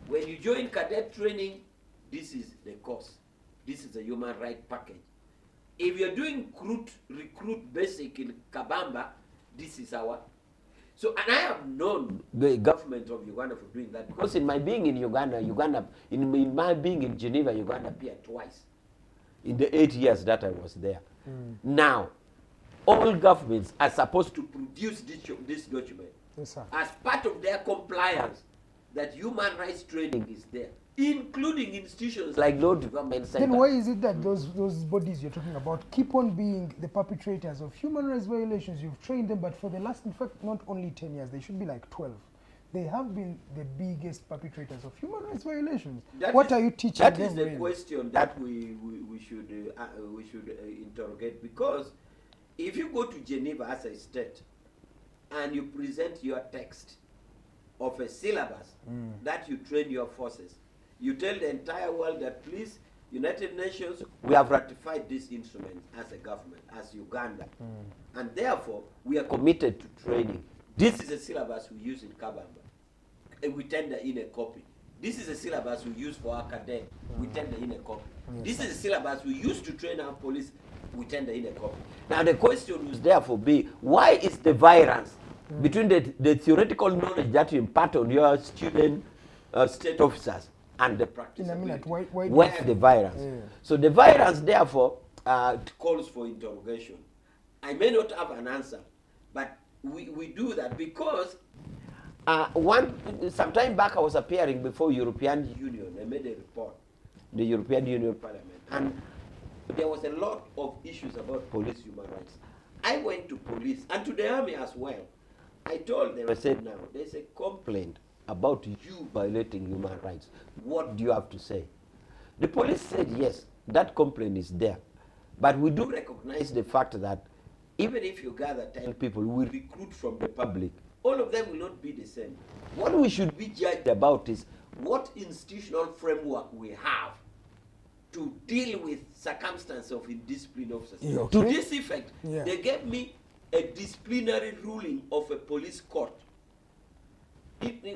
When you join cadet training, this is the course. This is the human rights package. If you're doing recruit basic in Kabamba, this is our. So, and I have known the government of Uganda for doing that, because in my being in Uganda, in my being in Geneva, Uganda appeared twice in the 8 years that I was there. Now, all governments are supposed to produce this document as part of their compliance that human rights training is there, including institutions like Law Development Center. Then why is it that those bodies you're talking about keep on being the perpetrators of human rights violations? You've trained them, but for the last, in fact, not only 10 years, they should be like 12. They have been the biggest perpetrators of human rights violations. What are you teaching them? That is the question that we should interrogate, because if you go to Geneva as a state and you present your text of a syllabus that you train your forces, you tell the entire world that please, United Nations, we have ratified this instrument as a government, as Uganda. And therefore, we are committed to training. This is a syllabus we use in Kabamba. And we tender in a copy. This is a syllabus we use for our cadet. We tender in a copy. This is a syllabus we use to train our police. We tender in a copy. Now the question would therefore be, why is the variance between the theoretical knowledge that you impart on your student state officers and the practice? In a minute, why where's the variance? So the variance therefore calls for interrogation. I may not have an answer, but we do that because some time back I was appearing before European Union. I made a report, the European Union Parliament, and there was a lot of issues about police human rights. I went to police and to the army as well. I told them, I said, now, there's a complaint about you violating human rights. What do you have to say? The police said, yes, that complaint is there. But we do recognize the fact that even if you gather 10 people, we recruit from the public. All of them will not be the same. What we should be judged about is what institutional framework we have to deal with circumstances of indiscipline officers. To this effect, they gave me a disciplinary ruling of a police court.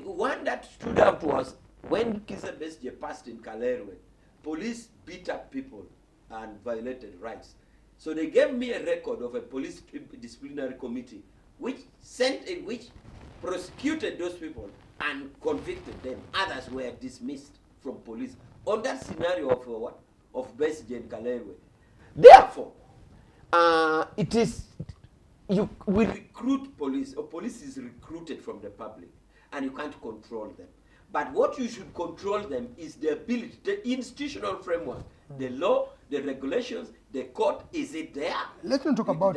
One that stood out was when Kizza Besigye passed in Kalerwe, police beat up people and violated rights. So they gave me a record of a police disciplinary committee which prosecuted those people and convicted them. Others were dismissed from police on that scenario of what? Of Besigye and Kalerwe. Therefore, we recruit police, or police is recruited from the public, and you can't control them. But what you should control them is the ability, the institutional framework, the law, the regulations, the court. Is it there? Let's not talk about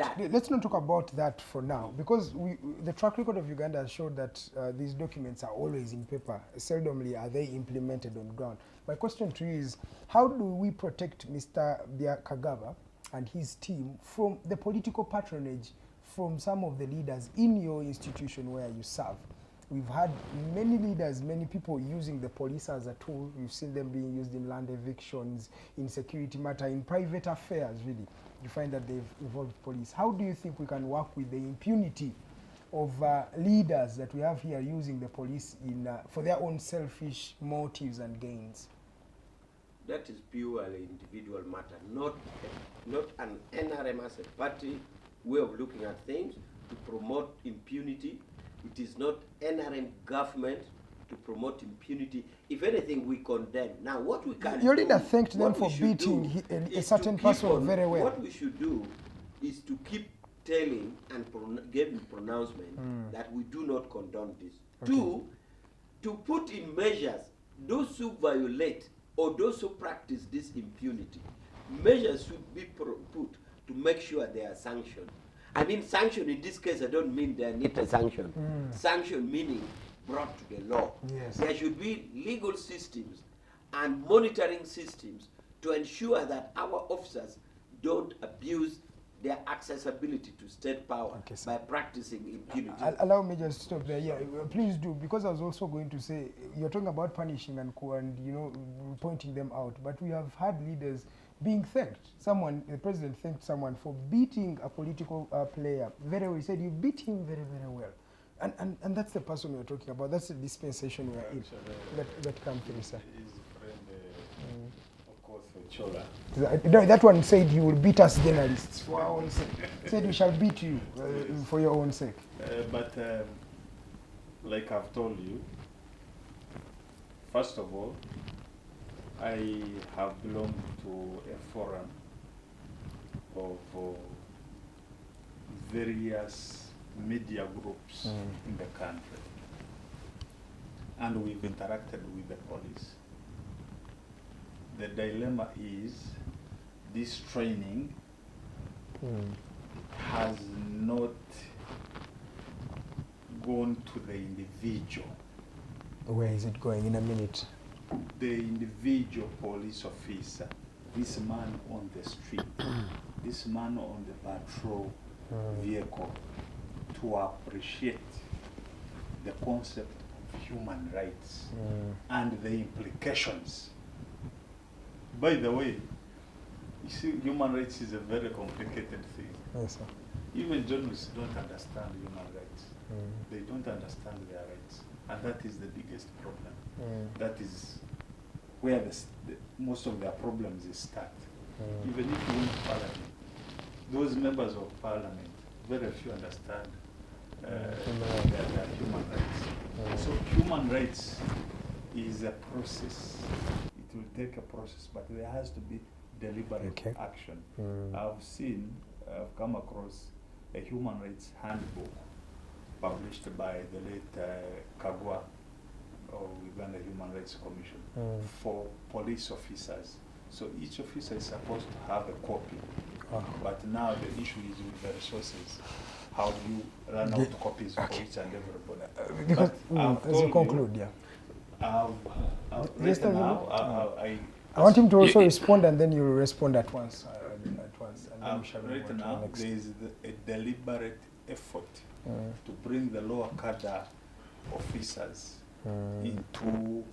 that for now, because the track record of Uganda has showed that these documents are always in paper. Seldomly are they implemented on ground. My question to you is, how do we protect Mr. Kagaba and his team from the political patronage from some of the leaders in your institution where you serve? We've had many leaders, many people using the police as a tool. We've seen them being used in land evictions, in security matter, in private affairs, really. You find that they've involved police. How do you think we can work with the impunity of leaders that we have here using the police for their own selfish motives and gains? That is purely individual matter, not an NRM as a party way of looking at things to promote impunity. It is not NRM government to promote impunity. If anything, we condemn. Now, what we can Your leader thanked them for beating a certain person very well. What we should do is to keep telling and giving pronouncement that we do not condone this. Okay. Two, to put in measures those who violate or those who practice this impunity. Measures should be put to make sure they are sanctioned. I mean sanction in this case, I don't mean they need a sanction. Sanction meaning brought to the law. Yes. There should be legal systems and monitoring systems to ensure that our officers don't abuse their accessibility to state power by practicing impunity. Allow me just to stop there. Yeah, please do, because I was also going to say, you're talking about punishing and pointing them out, but we have had leaders being thanked. The president thanked someone for beating a political player very well. He said, you beat him very, very well. And that's the person we're talking about. That's the dispensation we're in. That comes through, sir. His friend, of course, Chola. That one said he will beat us journalists for our own sake. Said we shall beat you for your own sake. But like I've told you, first of all, I have belonged to a forum of various media groups in the country, and we've interacted with the police. The dilemma is this training has not gone to the individual. Where is it going in a minute? The individual police officer, this man on the street, this man on the patrol vehicle, to appreciate the concept of human rights and the implications By the way, you see, human rights is a very complicated thing. Yes, sir. Even journalists don't understand human rights. They don't understand their rights. And that is the biggest problem. That is where most of their problems start. Even if you went to parliament, those members of parliament, very few understand their human rights. So human rights is a process. It will take a process, but there has to be deliberate action. I've come across a human rights handbook published by the late Kagwa of Uganda Human Rights Commission for police officers. So each officer is supposed to have a copy. But now the issue is with the resources. How do you run out copies for each and everybody? Because as you conclude, I want him to also respond, and then you will respond at once. Right now, there is a deliberate effort to bring the lower cadre officers into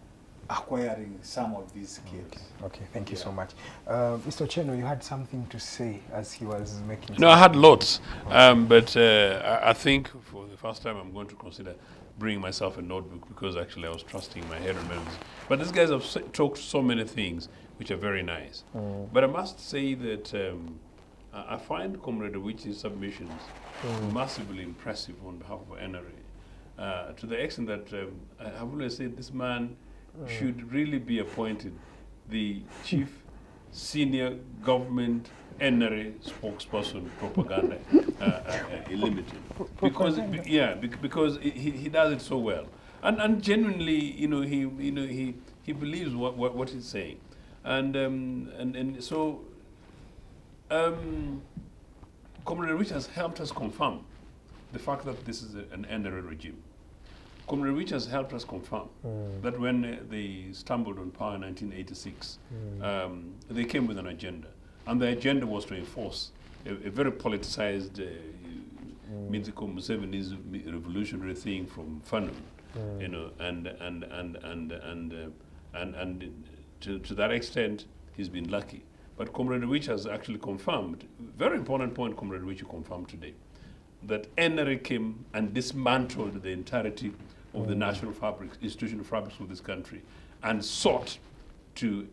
acquiring some of these skills. Okay, thank you so much. Mr. Ochieno, you had something to say as he was making... No, I had lots, but I think for the first time I'm going to consider bringing myself a notebook, because actually I was trusting my head remembers. But these guys have talked so many things which are very nice. But I must say that I find Comrade Awich's submissions massively impressive on behalf of NRA, to the extent that I've always said this man should really be appointed the chief senior government NRA spokesperson propaganda limited, because he does it so well, and genuinely, he believes what he's saying, and so Comrade Rich has helped us confirm the fact that this is an NRA regime. Comrade Rich has helped us confirm that when they stumbled on power in 1986, they came with an agenda. And the agenda was to enforce a very politicized Miziko Museveni's revolutionary thing from Fanum, and to that extent, he's been lucky. But Comrade Rich has actually confirmed, very important point Comrade Rich confirmed today, that NRA came and dismantled the entirety of the national fabrics, institutional fabrics of this country, and sought to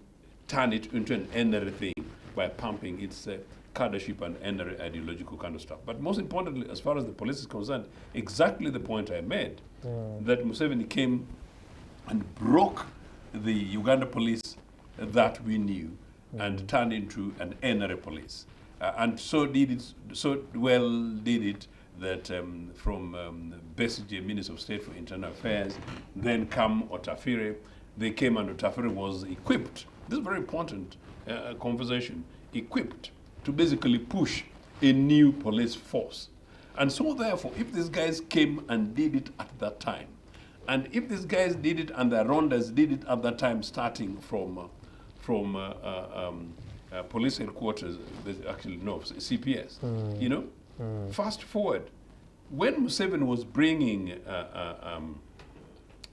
turn it into an NRA thing by pumping its cadreship and NRA ideological kind of stuff. But most importantly, as far as the police is concerned, exactly the point I made, that Museveni came and broke the Uganda police that we knew and turned into an NRA police. And so did it, so well did it that from Besigye, Minister of State for Internal Affairs, then come Otafire. They came and Otafire was equipped. This is a very important conversation. Equipped to basically push a new police force. And so therefore, if these guys came and did it at that time, and if these guys did it and the Rondas did it at that time, starting from police headquarters, actually no, CPS, fast forward, when Museveni was bringing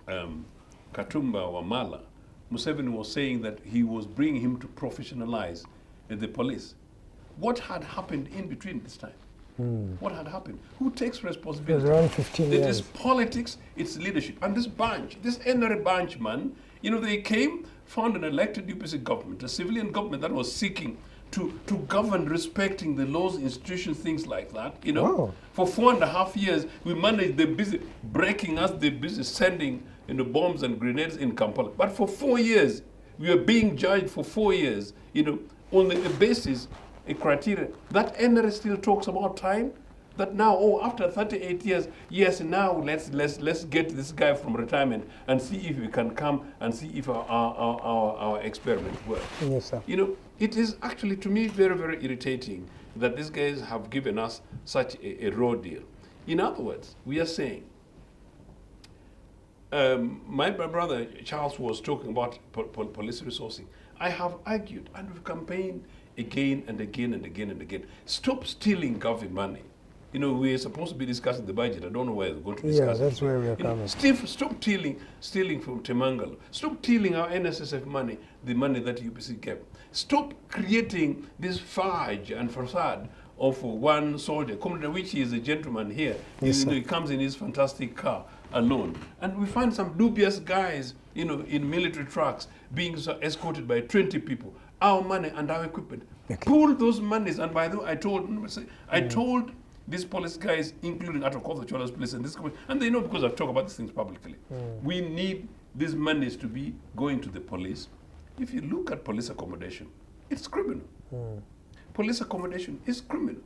Katumba Wamala, Museveni was saying that he was bringing him to professionalize the police. What had happened in between this time? What had happened? Who takes responsibility? It was around 15 years. It's politics, it's leadership. And this bunch, this NRA bunch, man, they came, found an elected UPC government, a civilian government that was seeking to govern respecting the laws, institutions, things like that, Wow. For 4.5 years, we managed, they're busy breaking us, they're busy sending bombs and grenades in Kampala. But for 4 years, we are being judged for 4 years, on the basis, a criteria. That NRA still talks about time, that now, after 38 years, yes, now let's get this guy from retirement and see if we can come and see if our experiment works. Yes, sir. It is actually, to me, very, very irritating that these guys have given us such a raw deal. In other words, we are saying, my brother Charles was talking about police resourcing. I have argued and we've campaigned again and again and again and again. Stop stealing government money. You know, we're supposed to be discussing the budget. I don't know where we're going to discuss Yeah, that's it. where we are You know, coming. Stop stealing from Temangalo. Stop stealing our NSSF money, the money that UPC kept. Stop creating this fudge and facade of one soldier. Comrade Awich is a gentleman here. Yes, He comes in his fantastic car alone. And we find some dubious guys, you know, in military trucks being escorted by 20 people. Our money and our equipment. Okay. Pull those monies. And by the way, I told these police guys, including Atokov, the Chola's police, and they know because I've talked about these things publicly. We need these monies to be going to the police. If you look at police accommodation, it's criminal. Police accommodation is criminal.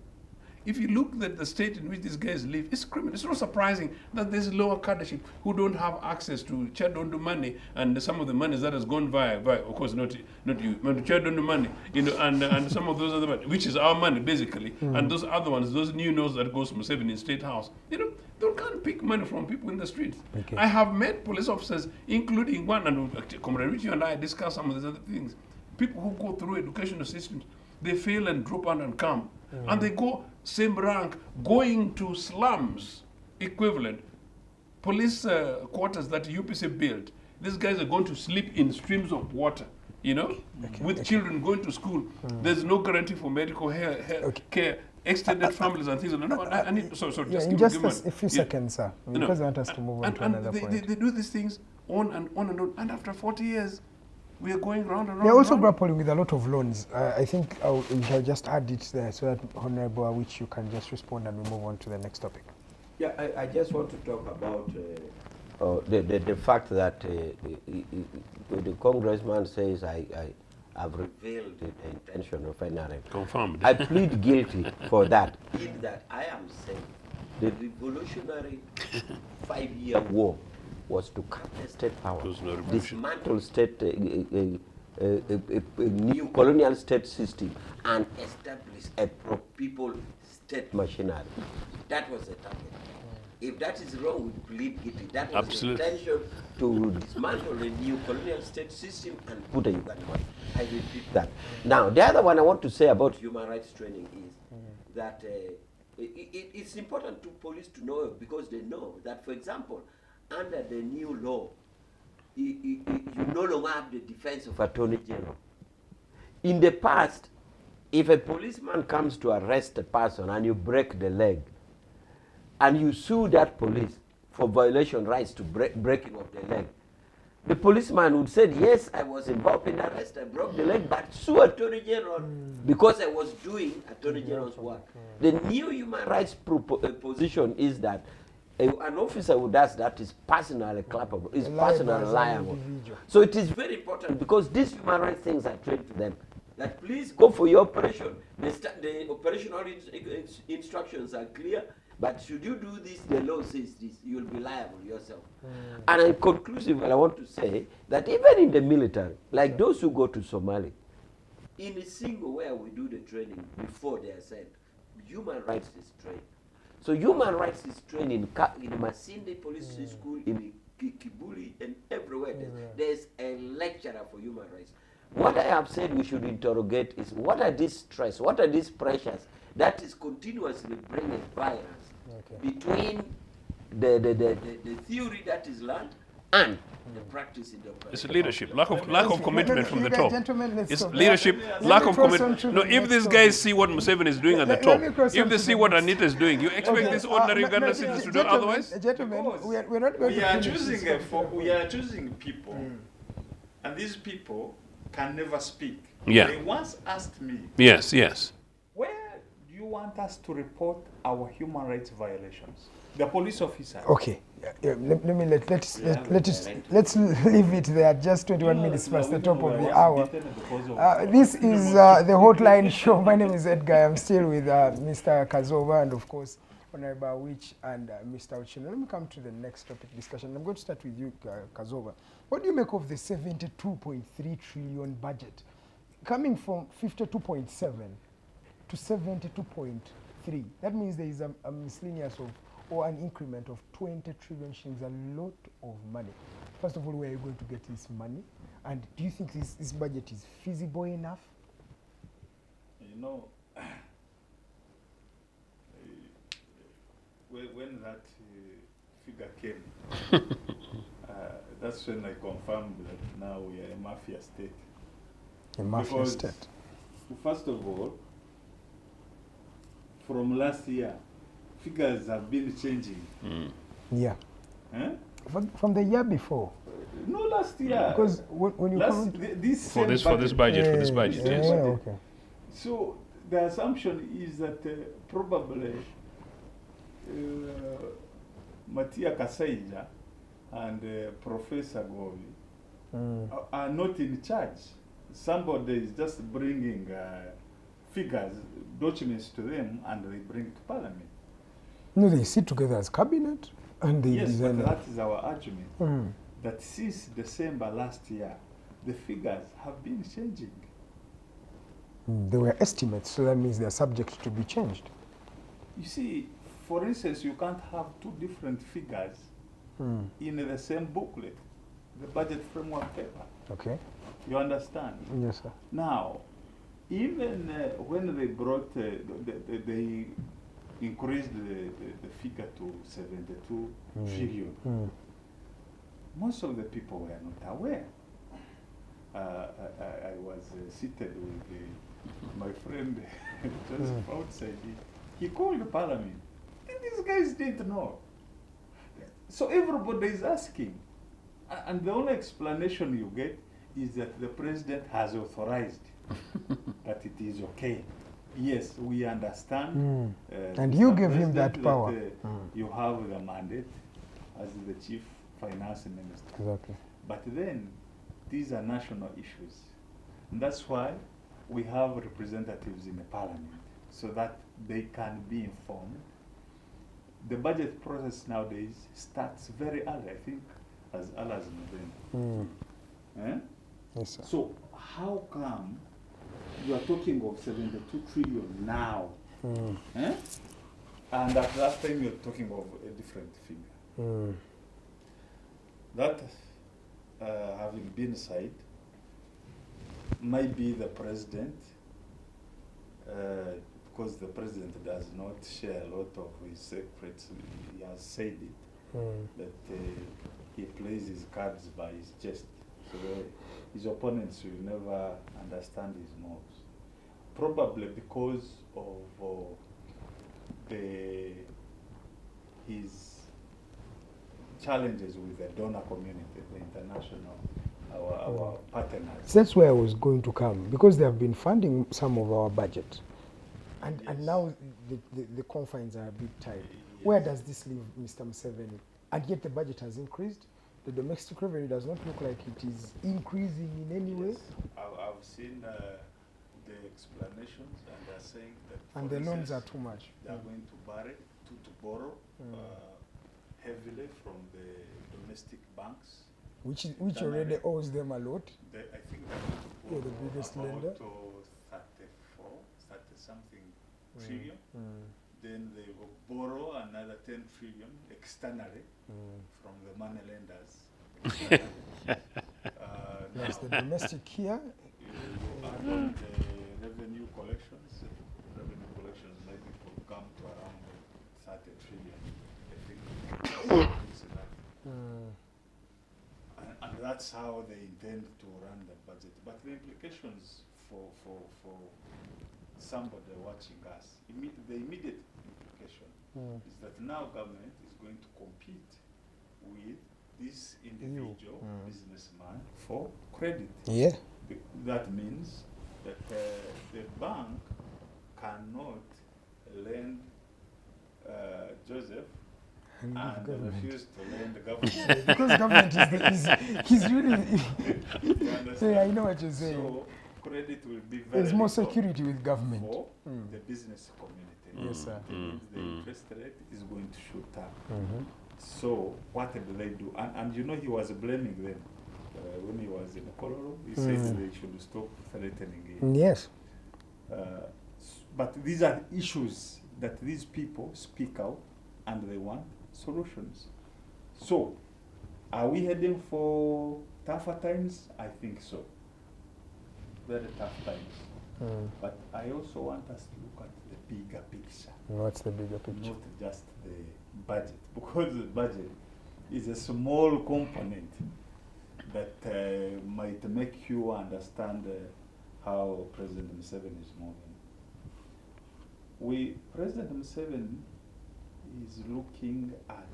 If you look at the state in which these guys live, it's criminal. It's not surprising that there's lower cadetship who don't have access to Chadondu money and some of the monies that has gone via of course, not you, but Chadondu money, you know, and some of those other money, which is our money basically, and those other ones, those new notes that goes from Museveni in State House, you know, they can't pick money from people in the streets. Okay. I have met police officers, including one, and Comrade Richie and I discussed some of these other things. People who go through educational systems, they fail and drop out and come. And they go same rank, going to slums equivalent, police quarters that UPC built. These guys are going to sleep in streams of water, you know, with children going to school. There's no guarantee for medical care, extended families and things. I need, in just a few seconds, sir, because I want us to move on to another point. They do these things on and on and on, and after 40 years, we are going round and round. They're also round. grappling with a lot of loans. I think we shall just add it there so that Honorable Awich, you can just respond and we move on to the next topic. Yeah, I just want to talk about the fact that the congressman says I've revealed the intention of NRM. Confirmed. I plead guilty for that. In that I am saying the revolutionary 5-year war was to cut the state power, dismantle state, a new colonial state system, and establish a pro-people state machinery. That was the target. If that is wrong, we plead guilty. That was the intention to dismantle a new colonial state system and put a Ugandan one. I repeat that. Now, the other one I want to say about human rights training is that it's important to police to know, because they know that, for example, under the new law, you no longer have the defense of Attorney General. In the past, if a policeman comes to arrest a person and you break the leg, and you sue that police for violation rights to breaking of the leg, the policeman would say, yes, I was involved in arrest, I broke the leg, but sue Attorney General because I was doing Attorney General's work. The new human rights position is that an officer who does that is personally culpable, is personally liable. So it is very important, because these human rights things are trained to them. That please go for your operation. The operational instructions are clear, but should you do this, the law says this, you'll be liable yourself. And in conclusive, I want to say that even in the military, like those who go to Somalia, in a single where we do the training before they are sent, human rights is trained. So human rights is trained in Masinde Police School, in Kibuli, and everywhere. There's a lecturer for human rights. What I have said we should interrogate is, what are these stress, what are these pressures that is continuously bringing violence between the theory that is learned and the practice in the operation. It's leadership, lack of commitment from the top. It's stop. leadership, lack of commitment. No, if these guys see what Museveni is doing at the top, if they see what Anita is doing, you expect these ordinary Ugandan citizens to do otherwise? Gentlemen, we're not going to We are choosing people, and these people can never speak. Yeah. They once asked me, Yes. where do you want us to report our human rights violations? The police officer. Okay. Let's leave it there. Just 21 minutes past the top of the hour. This is the Hotline Show. My name is Edgar. I'm still with Mr. Kazooba and, of course, Honorable Awich and Mr. Ochieno. Let me come to the next topic discussion. I'm going to start with you, Kazooba. What do you make of the 72.3 trillion budget coming from 52.7 to 72.3? That means there is a miscellaneous of, or an increment of 20 trillion shillings, a lot of money. First of all, where are you going to get this money? And do you think this budget is feasible enough? You know, when that figure came, that's when I confirmed that now we are a mafia state. A mafia Because, state. first of all, from last year, figures have been changing. Yeah. Eh? From the year before. No, last year. Because when you count... this For this budget, yes. Okay. So the assumption is that probably Matia Kasaija and Professor Govi are not in charge. Somebody is just bringing figures, documents to them, and they bring it to Parliament. No, they sit together as cabinet and they Yes, design but it. that is our argument. That since December last year, the figures have been changing. They were estimates, so that means they are subject to be changed. You see, for instance, you can't have two different figures in the same booklet, the budget framework paper. Okay. You understand? Yes, sir. Now, even when they brought, they increased the figure to 72 trillion, most of the people were not aware. I was seated with my friend Joseph outside. He called Parliament. These guys didn't know. So everybody is asking. And the only explanation you get is that the president has authorized that it is okay. Yes, we understand. And you Mr. give him that President, power. You have the mandate as the chief finance minister. Exactly. But then, these are national issues. And that's why we have representatives in the parliament, so that they can be informed. The budget process nowadays starts very early, I think, as early as November. Eh? Yes, sir. So how come you are talking of 72 trillion now? Eh? And at that time you're talking of a different figure. That having been said, maybe the president, because the president does not share a lot of his secrets, he has said it, that he plays his cards by his chest. So his opponents will never understand his moves. Probably because of his challenges with the donor community, the international, our partners. That's where I was going to come, because they have been funding some of our budget. And now the confines are a bit tight. Yes. Where does this leave Mr. Museveni? And yet the budget has increased. The domestic revenue does not look like it is increasing in any way. I've seen the explanations, and they're saying that. And the loans are too much. They are going to borrow heavily from the domestic banks. Which already owes them a lot. I think they're going to The biggest borrow lender. about 30 something trillion. Then they will borrow another 10 trillion externally from the money lenders. Yes, the domestic here. You add on the revenue collections. Revenue collections maybe could come to around 30 trillion. I think it's enough. And that's how they intend to run the budget. But the implications for somebody watching us, the immediate implication is that now government is going to compete with this individual businessman for credit. Yeah. That means that the bank cannot lend Joseph and refuse to lend the government. Because government is really. You understand? Yeah, I know what you're saying. So credit will be very There's more little security with government. for the business community. Yes, sir. That means the interest rate is going to shoot up. So what do they do? And you know, he was blaming them when he was in Pollar. He said they should stop threatening him. Yes. But these are issues that these people speak out, and they want solutions. So, are we heading for tougher times? I think so. Very tough times. But I also want us to look at the bigger picture. What's the bigger picture? Not just the budget, because the budget is a small component that might make you understand how President Museveni is moving. President Museveni is looking at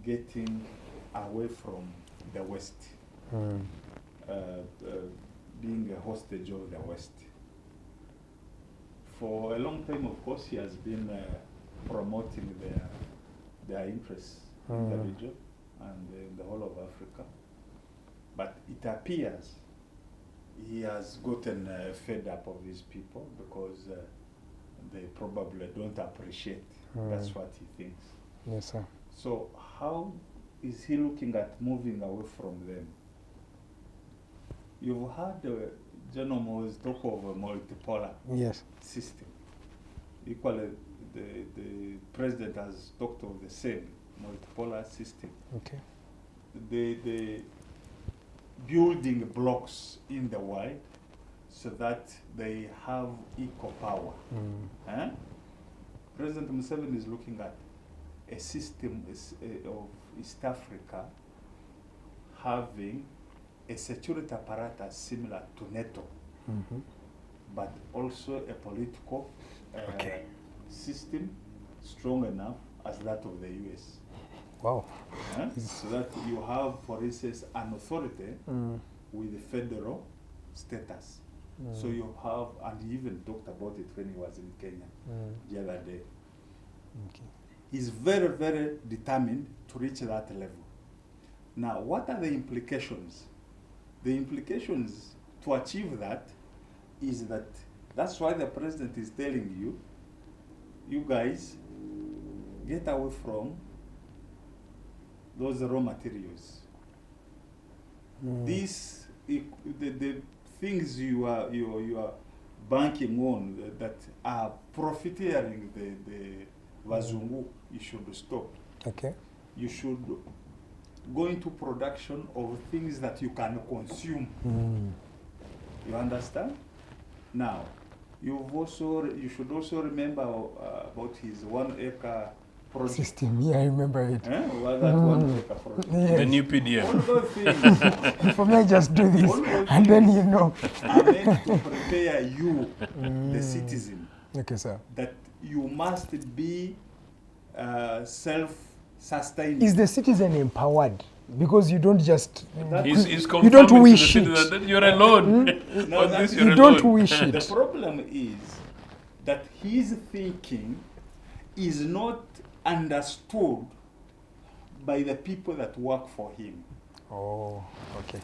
getting away from the West, being a hostage of the West. For a long time, of course, he has been promoting their interests in the region and in the whole of Africa. But it appears he has gotten fed up of his people because they probably don't appreciate. That's what he thinks. Yes, sir. So how is he looking at moving away from them? You've heard General Mo's talk of a multipolar system. Equally, the president has talked of the same multipolar system. Okay. The building blocks in the world so that they have equal power. President Museveni is looking at a system of East Africa having a security apparatus similar to NATO, but also a political system strong enough as that of the US. Wow. So that you have, for instance, an authority with federal status. So you have, and he even talked about it when he was in Kenya the other day. Okay. He's very, very determined to reach that level. Now, what are the implications? The implications to achieve that is that that's why the president is telling you, you guys get away from those raw materials. These, the things you are banking on that are profiteering the Wazungu, you should stop. Okay. You should go into production of things that you can consume. You understand? Now, you should also remember about his 1 acre project. System, yeah, I remember it. Well, that 1 acre project. Yes. The new PDM. All those things For me, I just do this, and then you know. are meant to prepare you, the citizen, Okay, sir. that you must be self-sustaining. Is the citizen empowered? Because you don't just He's you don't confirming to wish the it. citizen that you're alone. No, On that's- this, you're You don't alone. wish The it. problem is that his thinking is not understood by the people that work for him. Oh, okay.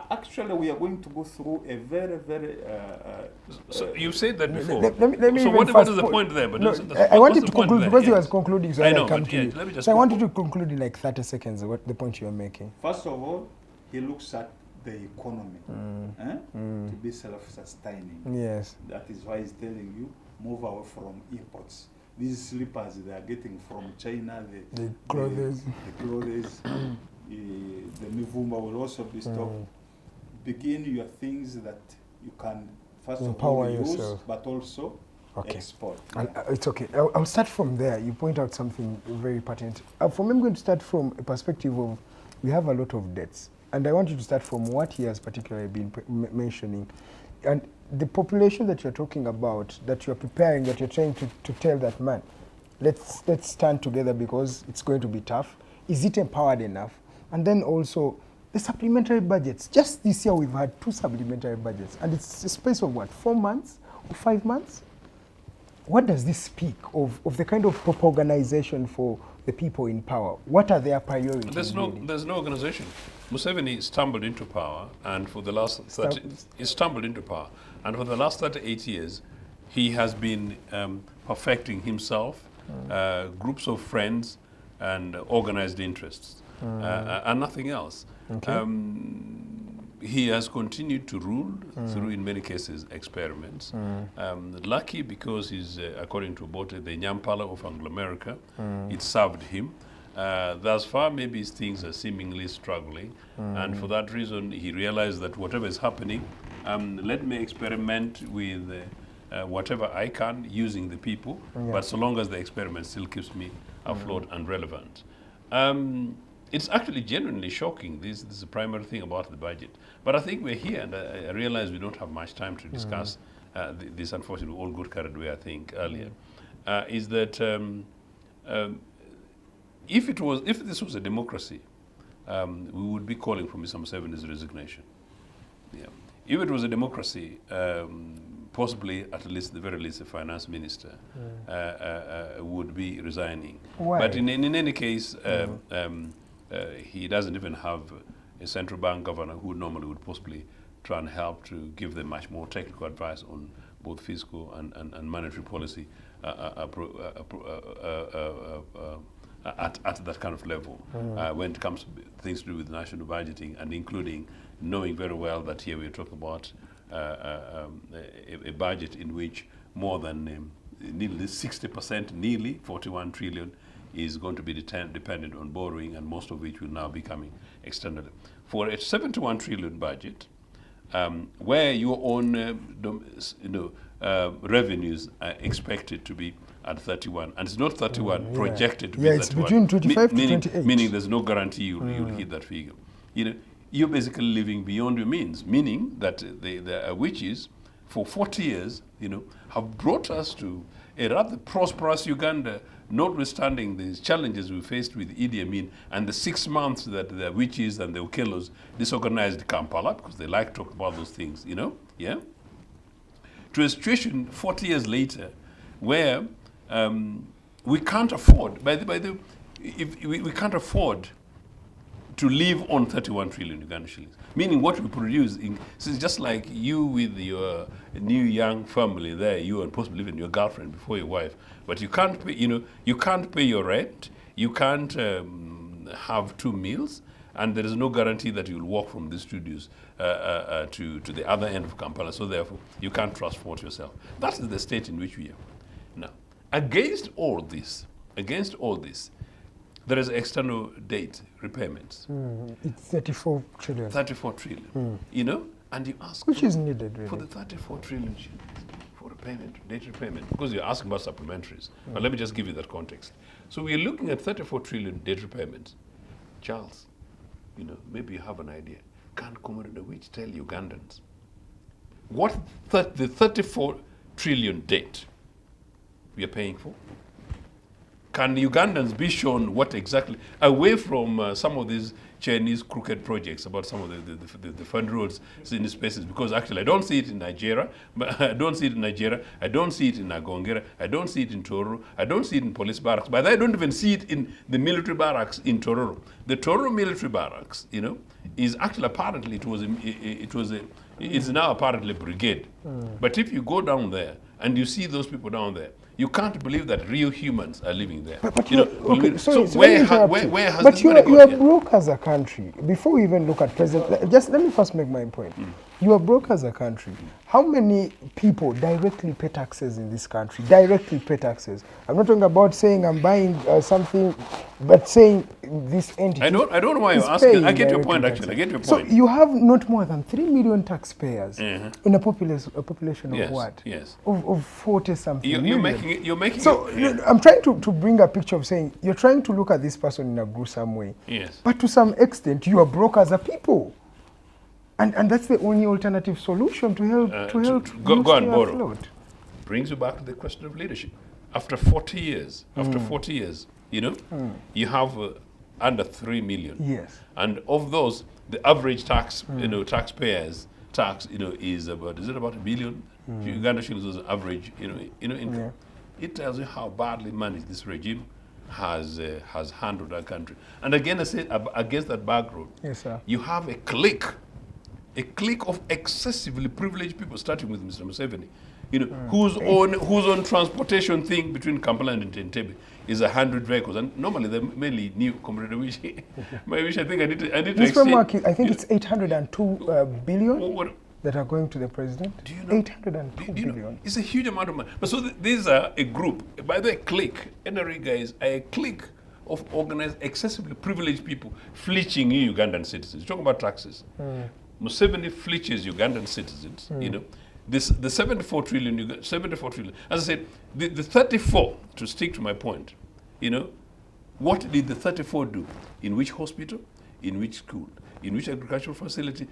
Actually, we are going to go through a very, very. So you've said that before. Let me So even what fast is the forward. point there? But No, that's- I what's wanted the to point conclude there? because he Yes. was concluding, so I I know, come but to yeah, you. let me just So I go- wanted to conclude in like 30 seconds. What the point you are making? First of all, he looks at the economy to be self-sustaining. Yes. That is why he's telling you move away from imports. These slippers they are getting from China, The clothes. the clothes, the mivumba will also be stopped. Begin your things that you can first Empower of all use, yourself. but also Okay. export. It's okay. I'll start from there. You point out something very pertinent. For me, I'm going to start from a perspective of we have a lot of debts. And I want you to start from what he has particularly been mentioning. And the population that you're talking about, that you're preparing, that you're trying to tell that man, let's stand together because it's going to be tough. Is it empowered enough? And then also the supplementary budgets. Just this year we've had 2 supplementary budgets. And it's a space of what, 4 months or 5 months? What does this speak of the kind of proper organization for the people in power? What are their priorities? There's no organization. Museveni stumbled into power, and for the last 38 years, he has been perfecting himself, groups of friends, and organized interests, and nothing else. Okay. He has continued to rule through, in many cases, experiments. Lucky because he's, according to Bote, the Nyampala of Anglo-America. It served him. Thus far, maybe things are seemingly struggling, and for that reason, he realized that whatever is happening, let me experiment with whatever I can using the people, but so long as the experiment still keeps me afloat and relevant. It's actually genuinely shocking. This is the primary thing about the budget. But I think we're here, and I realize we don't have much time to discuss this. Unfortunately, we all got carried away, I think, earlier. Is that if this was a democracy, we would be calling for Mr. Museveni's resignation. Yeah. If it was a democracy, possibly at least, the very least, the finance minister would be resigning. Why? But in any case, he doesn't even have a central bank governor who normally would possibly try and help to give them much more technical advice on both fiscal and monetary policy at that kind of level when it comes to things to do with national budgeting, and including knowing very well that here we're talking about a budget in which more than nearly 60%, nearly 41 trillion, is going to be dependent on borrowing, and most of which will now be coming externally. For a 71 trillion budget, where your own revenues are expected to be at 31, and it's not 31 projected to be 31. It's between 25 to 28. Meaning there's no guarantee you'll hit that figure. You're basically living beyond your means, meaning that the Awichis, for 40 years, have brought us to a rather prosperous Uganda, notwithstanding the challenges we faced with Idi Amin and the 6 months that the Awichis and the Okelos disorganized Kampala, because they like to talk about those things, to a situation 40 years later where we can't afford, we can't afford to live on 31 trillion Uganda shillings. Meaning what we produce, so it's just like you with your new young family there, you and possibly even your girlfriend before your wife, but you can't pay, you can't pay your rent, you can't have 2 meals, and there is no guarantee that you'll walk from the studios to the other end of Kampala, so therefore you can't transport yourself. That is the state in which we are. Now, against all this, there is external debt repayments. It's 34 trillion. 34 trillion. And you ask... Which is needed, really. For the 34 trillion shillings, for debt repayment, because you're asking about supplementaries. But let me just give you that context. So we're looking at 34 trillion debt repayments. Charles, maybe you have an idea. Can Comrade Awich tell Ugandans what the 34 trillion debt we are paying for? Can Ugandans be shown what exactly, away from some of these Chinese crooked projects about some of the fund roads in the spaces, because actually I don't see it in Nigeria, I don't see it in Agongera, I don't see it in Tororo, I don't see it in police barracks, but I don't even see it in the military barracks in Tororo. The Tororo military barracks, is actually apparently, it's now apparently a brigade. But if you go down there and you see those people down there, you can't believe that real humans are living there. But where has but this you money are gone? broke as a country. Before we even look at president, just let me first make my point. You are broke as a country. How many people directly pay taxes in this country? Directly pay taxes. I'm not talking about saying I'm buying something, but saying this entity. I don't know why you're asking. I get your point, actually. I get your point. So you have not more than 3 million taxpayers in a population of what? Yes. Of 40-something million. You're making. So I'm trying to bring a picture of saying you're trying to look at this person in a gruesome way. Yes. But to some extent, you are broke as a people. And that's the only alternative solution to help go and borrow. Afloat. Brings you back to the question of leadership. After 40 years, you have under 3 million. Yes. And of those, the average taxpayers tax, is about $1 billion? Uganda shillings is average, income. Yeah. It tells you how badly managed this regime has handled our country. And again, I say, against that background, yes, sir, you have a clique of excessively privileged people, starting with Mr. Museveni, whose own transportation thing between Kampala and Entebbe is 100 vehicles, and normally they're mainly new. Comrade Awich, I think I need to this framework, I think it's 802 billion that are going to the president. Do you know? 802 billion. It's a huge amount of money. But so these are a group. By the way, clique, NRA guys are a clique of organized, excessively privileged people fleeching you Ugandan citizens. You talk about taxes. Museveni fleeches Ugandan citizens, you know. The 74 trillion, 74 trillion. As I said, the 34, to stick to my point, you know, what did the 34 do? In which hospital? In which school? In which agricultural facility?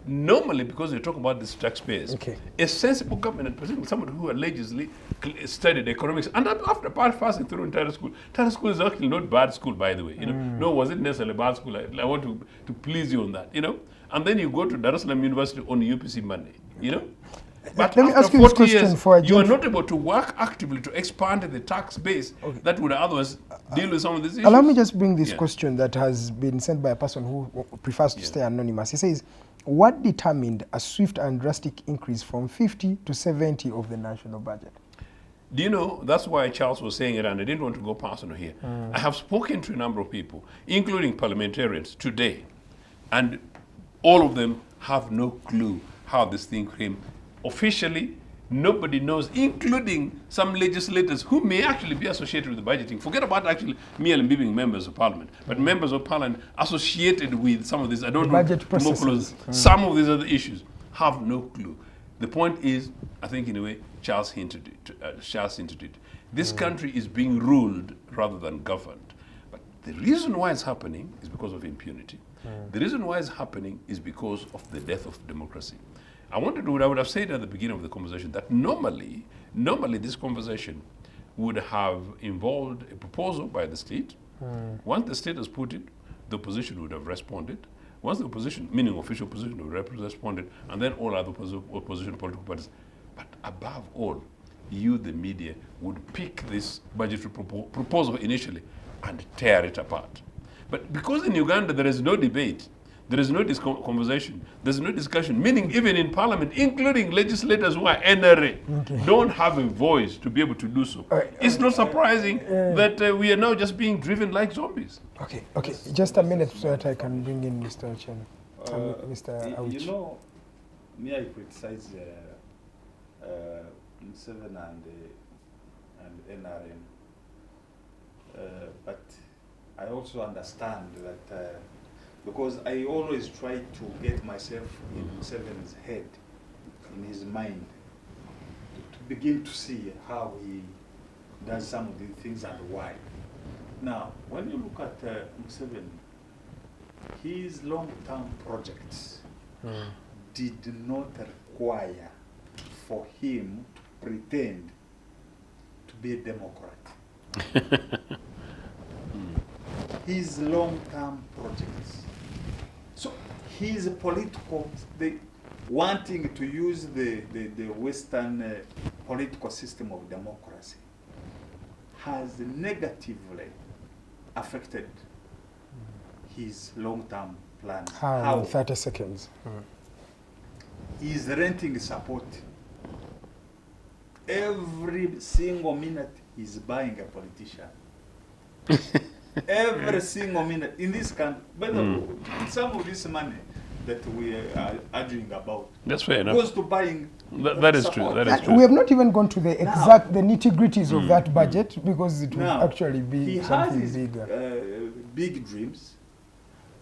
Normally, because they talk about these taxpayers, a sensible government, particularly somebody who allegedly studied economics, and after passing through entire school is actually not bad school, by the way. You know, no, was it necessarily bad school? I want to please you on that. You know, and then you go to Dar es Salaam University on UPC money. You know. But let me ask you this question for you are not able to work actively to expand the tax base that would otherwise deal with some of these issues. Allow me just bring this question that has been sent by a person who prefers to stay anonymous. He says, what determined a swift and drastic increase from 50 to 70 of the national budget? Do you know, that's why Charles was saying it, and I didn't want to go personal here. I have spoken to a number of people, including parliamentarians today, and all of them have no clue how this thing came. Officially, nobody knows, including some legislators who may actually be associated with the budgeting. Forget about actually merely being members of parliament, but members of parliament associated with some of these, I don't know, budget processes. Some of these other issues have no clue. The point is, I think in a way, Charles hinted it. This country is being ruled rather than governed. But the reason why it's happening is because of impunity. The reason why it's happening is because of the death of democracy. I would have said at the beginning of the conversation that normally this conversation would have involved a proposal by the state. Once the state has put it, the opposition would have responded. Once the opposition, meaning official opposition, would have responded, and then all other opposition political parties. But above all, you, the media, would pick this budgetary proposal initially and tear it apart. But because in Uganda there is no debate, there is no conversation, there's no discussion, meaning even in parliament, including legislators who are NRA, don't have a voice to be able to do so. It's not surprising that we are now just being driven like zombies. Okay, just a minute so that I can bring in Mr. Ochieno. Mr. Awich. You know, me, I criticize Museveni and NRM, but I also understand that because I always try to get myself in Museveni's head, in his mind, to begin to see how he does some of these things and why. Now, when you look at Museveni, his long-term projects did not require for him to pretend to be a Democrat. His long-term projects. So his political, wanting to use the Western political system of democracy has negatively affected his long-term plans. How? 30 seconds. He's renting support. Every single minute he's buying a politician. Every single minute in this country, but some of this money that we are arguing about, that's fair enough, goes to buying. That is true. That is true. We have not even gone to the exact, the nitty-gritties of that budget, because it will actually be something bigger. He has big dreams,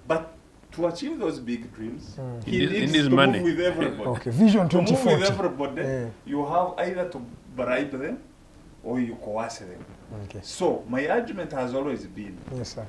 but to achieve those big dreams, he needs needs to money. move with everybody. Okay, Vision To move 2040. with everybody, you have either to bribe them or you coerce them. Okay. So my argument has always been, Yes, sir.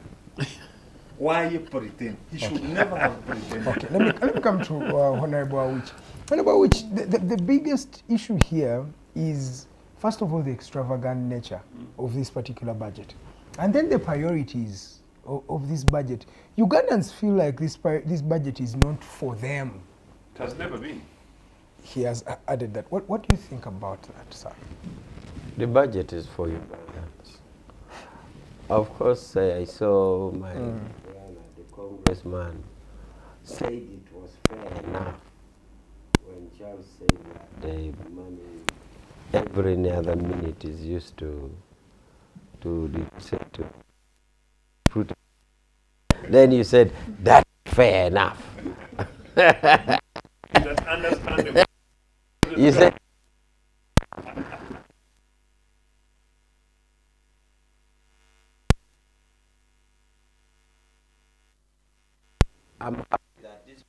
why you pretend? He should never have pretended. Okay, let me come to Honorable Awich. Honorable Awich, the biggest issue here is, first of all, the extravagant nature of this particular budget, and then the priorities of this budget. Ugandans feel like this budget is not for them. It has never been. He has added that. What do you think about that, sir? The budget is for Ugandans. Of course, I saw my brother, the congressman, said it was fair enough when Charles said that the money every other minute is used to put. Then you said that's fair enough. That's understandable. You said. I'm happy that this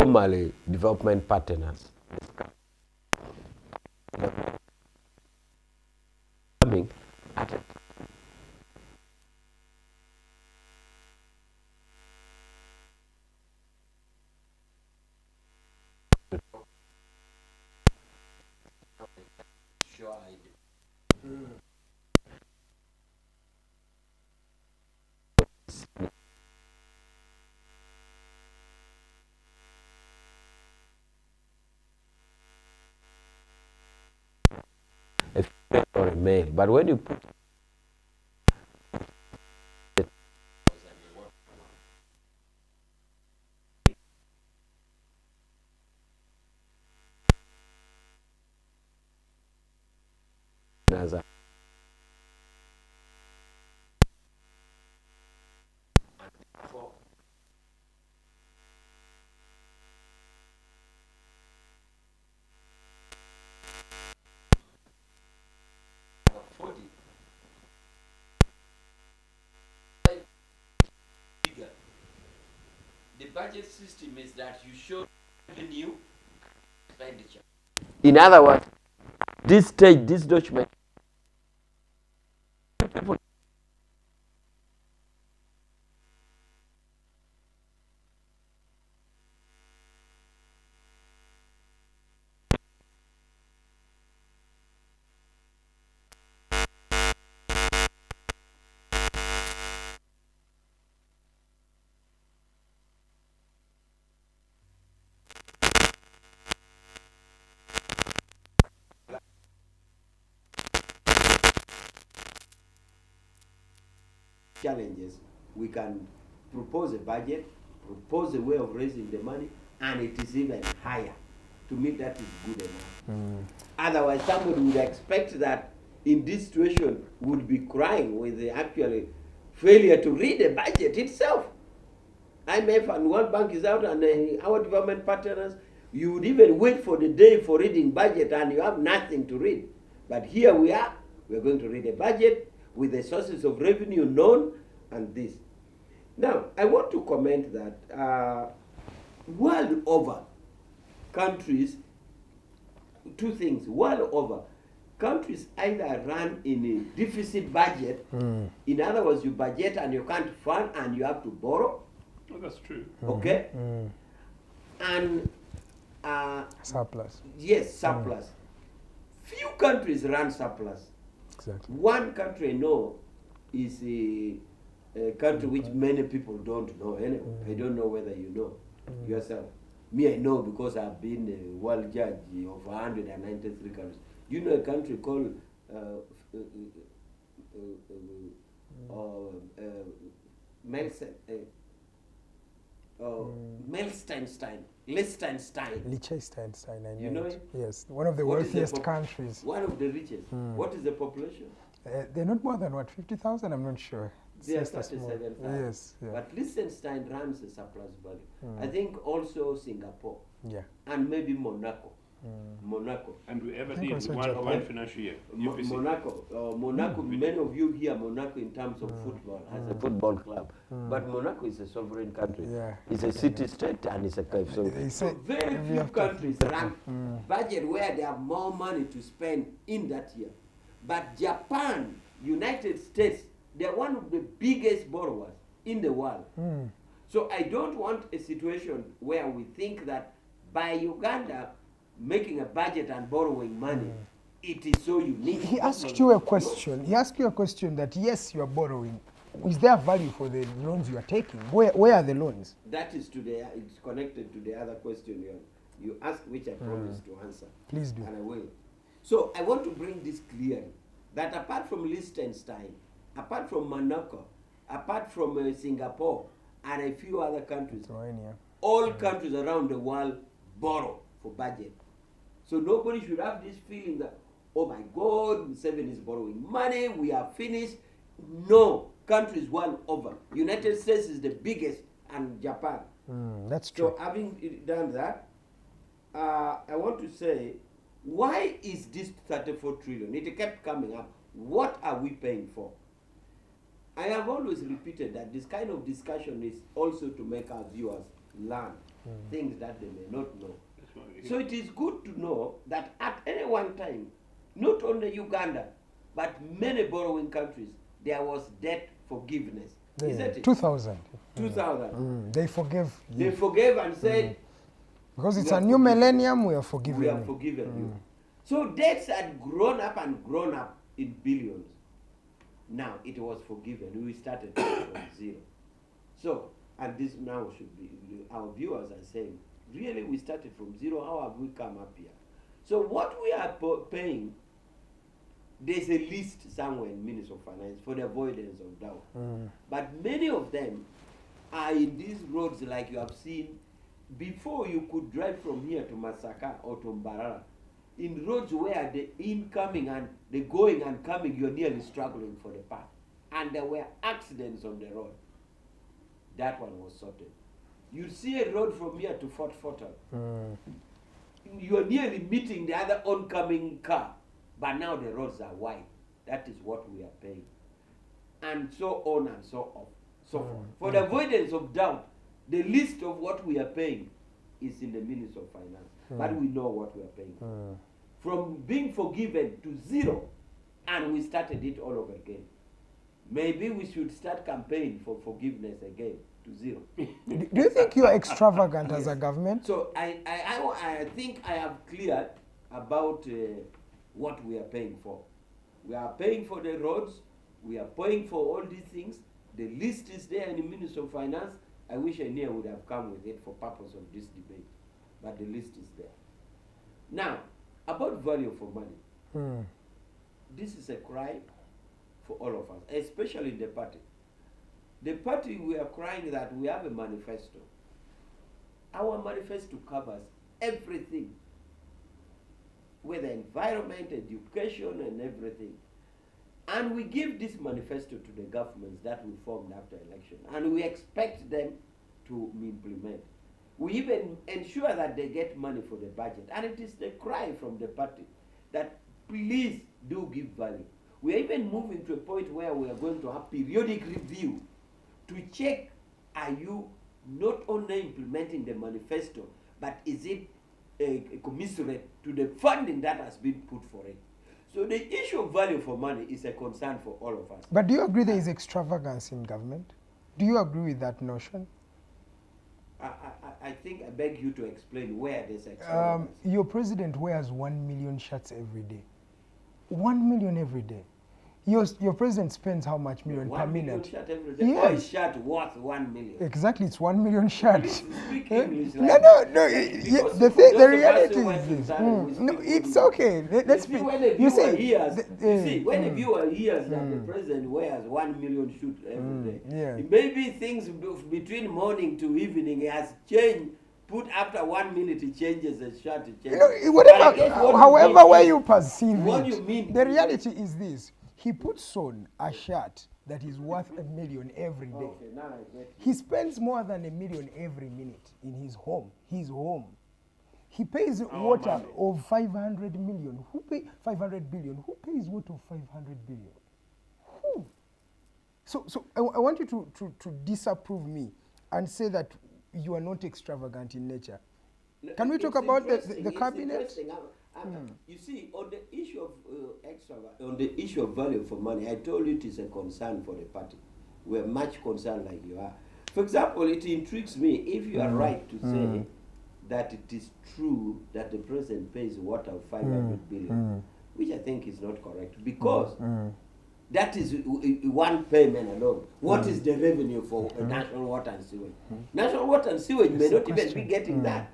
normally development partners coming at a female or a male, but when you put as a the budget system is that you show revenue expenditure. In other words, this stage, this document, challenges, we can propose a budget, propose a way of raising the money, and it is even higher. To me, that is good enough. Otherwise, somebody would expect that in this situation would be crying with the actual failure to read the budget itself. IMF and World Bank is out, and our development partners, you would even wait for the day for reading budget, and you have nothing to read. But here we are going to read a budget with the sources of revenue known and this. Now, I want to comment that world over, countries, two things, world over, countries either run in a deficit budget, in other words, you budget and you can't fund and you have to borrow. Oh, that's true. Okay? And Surplus. yes, surplus. Few countries run surplus. Exactly. One country I know is a country which many people don't know anyway. I don't know whether you know yourself. Me, I know because I've been a world judge of 193 countries. You know a country called Liechtenstein. Liechtenstein, I You know it? Yes, one of the What is the wealthiest countries. One of the richest. What is the population? They're not more than, what, 50,000? I'm not sure. They are It's just a small- 37,000. Yes, yeah. But Liechtenstein runs a surplus value. I think also Singapore Yeah. and maybe Monaco. Monaco. And we ever I think did also one Japan. financial year. Monaco, many of you hear Monaco in terms of football, as a football club. But Monaco is a sovereign country. Yeah. It's a city-state and it's a country. So, They say very we few have to- countries run budget where they have more money to spend in that year. But Japan, United States, they're one of the biggest borrowers in the world. So I don't want a situation where we think that by Uganda making a budget and borrowing money, it is so unique. He asked you a question. He asked you a question that, yes, you are borrowing. Is there value for the loans you are taking? Where are the loans? That is it's connected to the other question you asked, which I promised to answer. Please do. And I will. So I want to bring this clearly, that apart from Liechtenstein, apart from Monaco, apart from Singapore, and a few other countries, Lithuania. all countries around the world borrow for budget. So nobody should have this feeling that, oh my God, Museveni is borrowing money, we are finished. No, countries world over. United States is the biggest and Japan. That's true. So having done that, I want to say, why is this 34 trillion? It kept coming up. What are we paying for? I have always repeated that this kind of discussion is also to make our viewers learn things that they may not know. So it is good to know that at any one time, not only Uganda, but many borrowing countries, there was debt forgiveness. Isn't it? 2000. 2000. They forgave you. They forgave and said, because it's we a are new forgiven. millennium, we are forgiving we are you. forgiven you. So debts had grown up and grown up in billions. Now it was forgiven. We started from zero. So, and this now should be, our viewers are saying, really we started from zero, how have we come up here? So what we are paying, there's a list somewhere in Ministry of Finance for the avoidance of doubt. But many of them are in these roads like you have seen. Before you could drive from here to Masaka or to Mbarara, in roads where the incoming and the going and coming, you're nearly struggling for the path. And there were accidents on the road. That one was sorted. You see a road from here to Fort Fortal. You're nearly meeting the other oncoming car. But now the roads are wide. That is what we are paying. And so on and so on, so forth. For the avoidance of doubt, the list of what we are paying is in the Ministry of Finance. But we know what we are paying. From being forgiven to zero, and we started it all over again. Maybe we should start campaigning for forgiveness again to zero. Do you think you are extravagant as a government? So I think I have cleared about what we are paying for. We are paying for the roads. We are paying for all these things. The list is there in the Ministry of Finance. I wish Ania would have come with it for purpose of this debate. But the list is there. Now, about value for money. This is a cry for all of us, especially the party. The party, we are crying that we have a manifesto. Our manifesto covers everything, whether environment, education, and everything. And we give this manifesto to the governments that we formed after election, and we expect them to implement. We even ensure that they get money for the budget. And it is the cry from the party that please do give value. We are even moving to a point where we are going to have periodic review to check, are you not only implementing the manifesto, but is it commensurate to the funding that has been put for it? So the issue of value for money is a concern for all of us. But do you agree there is extravagance in government? Do you agree with that notion? I think I beg you to explain where this extravagance. Your president wears 1 million shirts every day. 1 million every day. Your president spends how much million per minute? 1 million shirt every day. Yes. Or is shirt worth 1 million? Exactly, it's 1 million shirts. Speak English No, like no. because The for those the of us reality who is went to this. Zara, we No, speak it's good. okay. Let's You see, speak. when a You viewer see, hears, when a mm. viewer hears that the president wears 1 million shirts every day, yeah. maybe things between morning to evening has changed. Put after 1 minute, he changes the shirt. He changes. However way you perceive what it, you mean the reality is this. He puts on a shirt that is worth 1 million every day. Okay, now I get it. He spends more than 1 million every minute in his home. He pays water money. of 500 million. 500 billion? Who pays water of 500 billion? Who? So I want you to disapprove me and say that you are not extravagant in nature. Can we talk about the cabinet? You see, on the issue of on the issue of value for money, I told you it is a concern for the party. We are much concerned like you are. For example, it intrigues me if you are right to say that it is true that the president pays water of 500 billion, which I think is not correct, because that is one payment alone. What is the revenue for national water and sewage? National water and sewage may not even be getting that.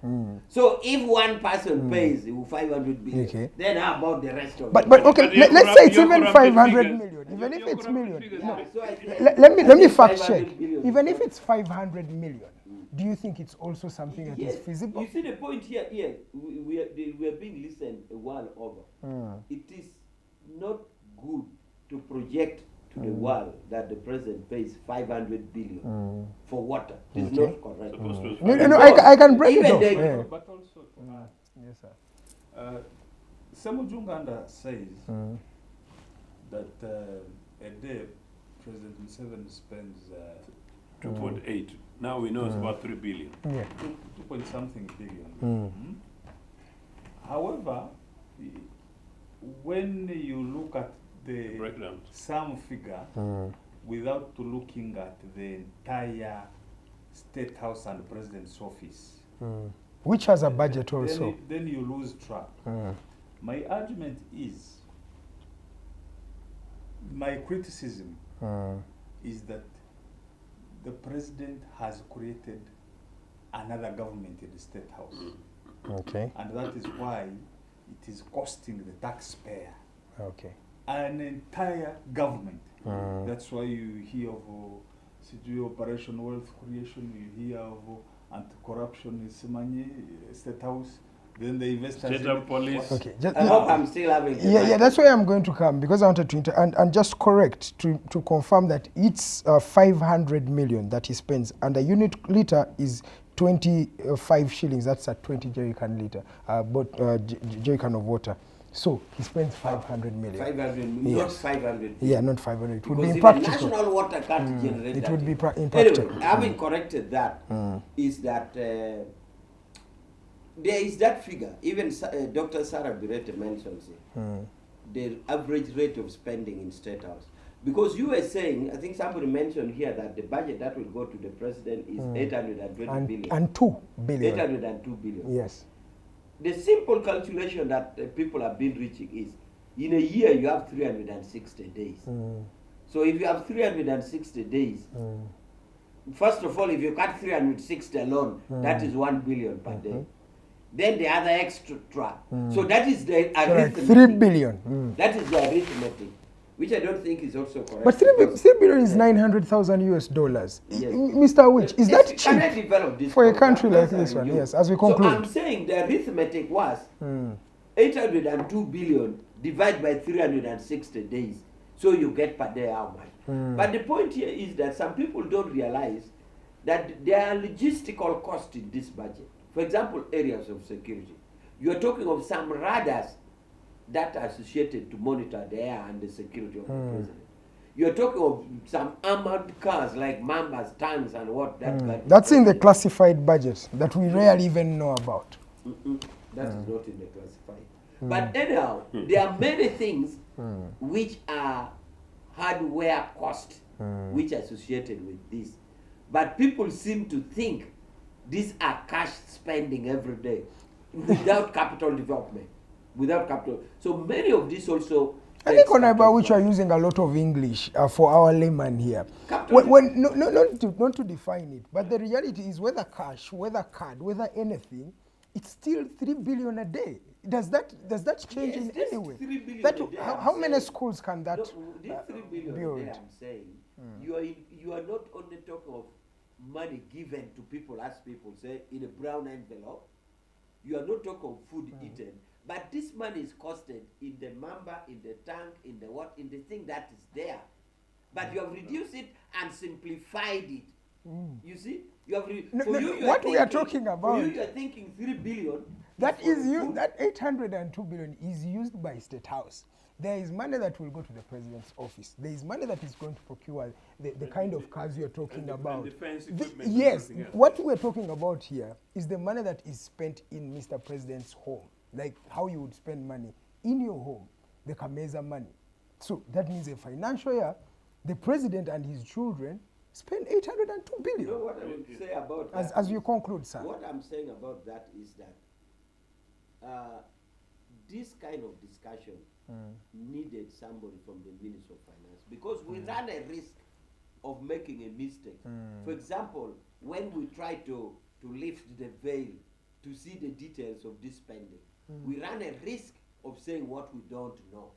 So if one person pays 500 billion, Okay. then how about the rest of But it? okay, But let's say it's you're even corrupted 500 figures. million. Even if You're it's corrupted million. figures. No. So I think- Let me I think fact 500 check. billion Even is if it's 500 million, do you think it's also something that is Yes. feasible? You see the point here, we are being listened a while over. It is not good to project to the world that the president pays 500 billion for water. It's Okay. not correct. No, I can break it Even off. they- Yeah. But also, Yes, sir. Samuel Uganda says that a day President Museveni spends 2.8. Now we know it's about 3 billion. Yeah. 2 point something billion. However, when you look at the Breakdown. sum figure without looking at the entire State House and President's office, Which has a budget also. then you lose track. My argument is, my criticism is that the president has created another government in the State House. Okay. And that is why it is costing the taxpayer Okay. an entire government. That's why you hear of Operation Wealth Creation, you hear of anti-corruption in Simanye, State House, then the investors... State of police. Okay. I hope I'm still having the Yeah, mic. that's why I'm going to come, because I wanted to and just correct to confirm that it's 500 million that he spends, and a unit liter is 25 shillings. That's a 20 jerrycan liter, jerrycan of water. So he spends 500 million. 500 million, Yes. not 500. Yeah, not 500. It would Because be even impractical. national water can't generate It that. would be impractical. Anyway, having corrected that, is that there is that figure. Even Dr. Sarah Birete mentions it. The average rate of spending in State House. Because you were saying, I think somebody mentioned here that the budget that will go to the president is 820 billion. And 2 billion. 802 billion. Yes. The simple calculation that people have been reaching is, in a year you have 360 days. So if you have 360 days, first of all, if you cut 360 alone, that is 1 billion per day. Then the other extra. So that is the So like arithmetic. 3 billion. That is the arithmetic, which I don't think is also correct. But 3 because- billion is 900,000 US dollars. Yes. Mr. Awich, is Yes, that can I cheap develop this for a program? country like Answering this one? you. Yes, as we So I'm conclude. saying the arithmetic was 802 billion divided by 360 days. So you get per day how much. But the point here is that some people don't realize that there are logistical costs in this budget. For example, areas of security. You are talking of some radars that are associated to monitor the air and the security of the president. You are talking of some armored cars like Mambas, tanks, and what that. That's in the classified budget that we rarely even know about. That is not in the classified. But anyhow, there are many things which are hardware cost, which are associated with this. But people seem to think these are cash spending every day without capital development. Without capital. So many of these also. I think, Honorable, which are using a lot of English for our layman here. Not to define it, but the reality is whether cash, whether card, whether anything, it's still 3 billion a day. Does that change Yes, in this any way? 3 billion That, a day, how I'm many saying. schools can that This 3 billion build? a day, I'm saying, you are not only talking of money given to people, as people say, in a brown envelope. You are not talking of food eaten, but this money is costed in the mamba, in the tank, in the what, in the thing that is there. But you have reduced it and simplified it. You see, you have What we are talking about. For you are thinking 3 billion. That for is the used, food. that 802 billion is used by State House. There is money that will go to the president's office. There is money that is going to procure the kind of cars you're talking about. defense equipment and Yes, everything else. what we're talking about here is the money that is spent in Mr. President's home, like how you would spend money in your home, the Kameza money. So that means a financial year, the president and his children spend 802 billion. You know what I would say about that? As you conclude, sir. What I'm saying about that is that this kind of discussion needed somebody from the Ministry of Finance, because we ran a risk of making a mistake. For example, when we try to lift the veil to see the details of this spending, we ran a risk of saying what we don't know,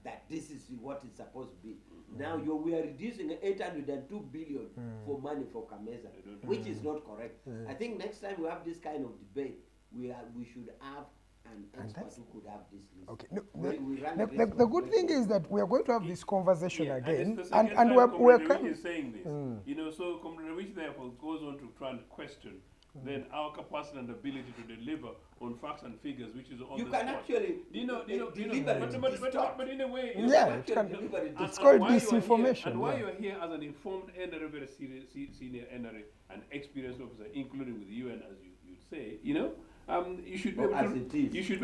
that this is what it's supposed to be. Now we are reducing 802 billion for money for Kameza, which is not correct. I think next time we have this kind of debate, we should have an expert who could have this list. Okay. No, We run the good thing is that we are going to have this conversation again, it's the and second we're time Comrade Awich is saying this. You know, so Comrade Awich therefore goes on to try and question then our capacity and ability to deliver on facts and figures, which is on You the can spot. actually But in a way, yeah, it's called disinformation. And why you're here as an informed NRA, very senior NRA, an experienced officer, including with the UN, as you say, you know, you should be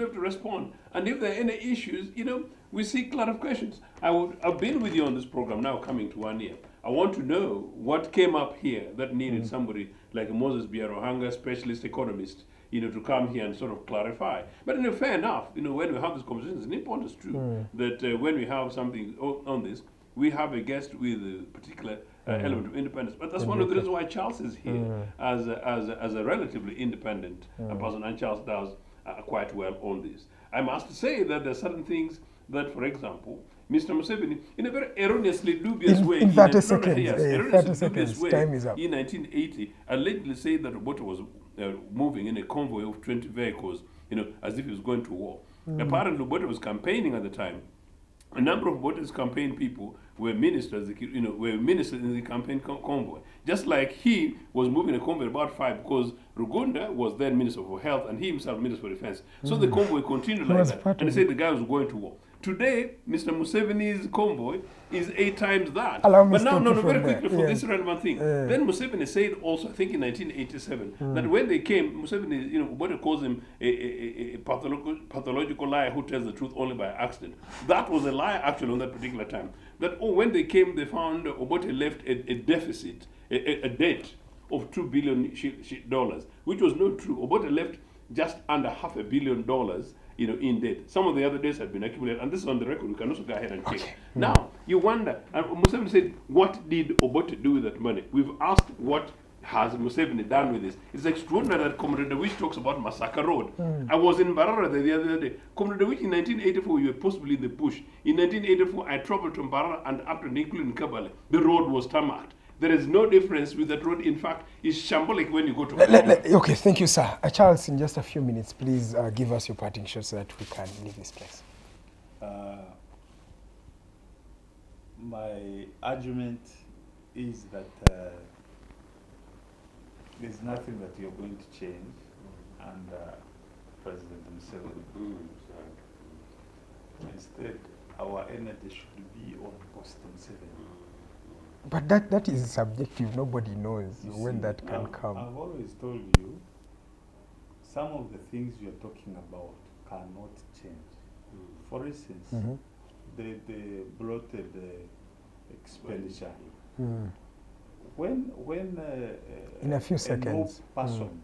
able to respond. And if there are any issues, you know, we seek clarifications. I've been with you on this program now, coming to 1 year. I want to know what came up here that needed somebody like Moses Biarohanga, specialist economist, you know, to come here and sort of clarify. But you know, fair enough, you know, when we have this conversation, it's important, it's true, that when we have something on this, we have a guest with a particular element of independence. But that's one of the reasons why Charles is here as a relatively independent person, and Charles does quite well on this. I must say that there are certain things that, for example, Mr. Museveni, in a very erroneously dubious way, in 30 seconds, time is up. In 1980, allegedly said that Obote was moving in a convoy of 20 vehicles, you know, as if he was going to war. Apparently, Obote was campaigning at the time. A number of Obote's campaign people were ministers, you know, were ministers in the campaign convoy. Just like he was moving a convoy about 5, because Rugunda was then Minister for Health and he himself Minister for Defense. So the convoy continued like that. And they said the guy was going to war. Today, Mr. Museveni's convoy is 8 times that. But now, very quickly for this relevant thing. Then Museveni said also, I think in 1987, that when they came, Museveni, you know, Obote calls him a pathological liar who tells the truth only by accident. That was a lie actually on that particular time. That when they came, they found Obote left a deficit, a debt of $2 billion, which was not true. Obote left just under $500 million, you know, in debt. Some of the other debts had been accumulated, and this is on the record. We can also go ahead and check. Now, you wonder, and Museveni said, what did Obote do with that money? We've asked what has Museveni done with this. It's extraordinary that Comrade Awich talks about Massacre Road. I was in Mbarara the other day. Comrade Awich, in 1984, you were possibly in the bush. In 1984, I traveled to Mbarara and up to including Kabale. The road was tarmacked. There is no difference with that road. In fact, it's shambolic when you go to Okay, thank you, sir. Charles, in just a few minutes, please give us your parting shot so that we can leave this place. My argument is that there's nothing that you're going to change under President Museveni. Instead, our energy should be on post-Museveni. But that is subjective. Nobody knows when that can come. I've always told you, some of the things you're talking about cannot change. For instance, the bloated expenditure. When in a few seconds, no person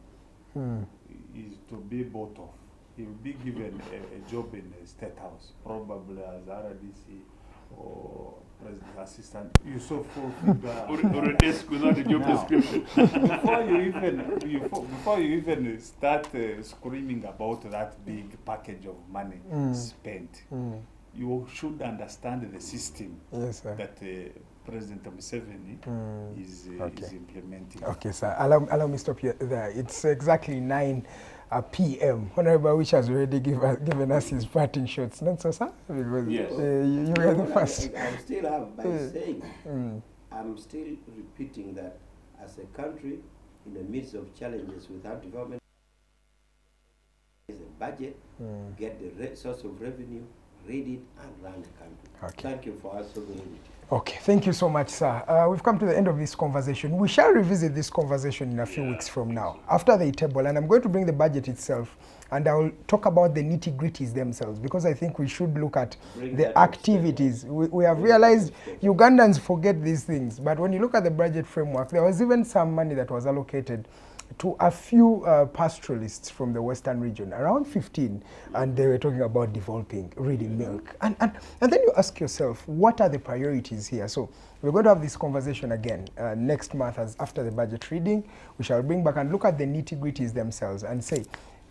is to be bought off, he will be given a job in the State House, probably as RDC or President Assistant. You so or a desk without a job description. Before you even start screaming about that big package of money spent, you should understand the system that President Museveni is implementing. Okay, sir. Allow me stop you there. It's exactly 9 p.m. Honorable Awich has already given us his parting shots. Not so, sir? Because yes. You were the first. I still have by saying, I'm still repeating that as a country in the midst of challenges without development, is a budget, get the source of revenue, read it, and run the country. Okay. Thank you for us sovereignty. Okay, thank you so much, sir. We've come to the end of this conversation. We shall revisit this conversation in a few weeks from now, after the table, and I'm going to bring the budget itself, and I'll talk about the nitty-gritties themselves, because I think we should look at the activities. We have realized Ugandans forget these things, but when you look at the budget framework, there was even some money that was allocated to a few pastoralists from the Western region, around 15, and they were talking about developing, reading milk. And then you ask yourself, what are the priorities here? So we're going to have this conversation again next month after the budget reading. We shall bring back and look at the nitty-gritties themselves and say,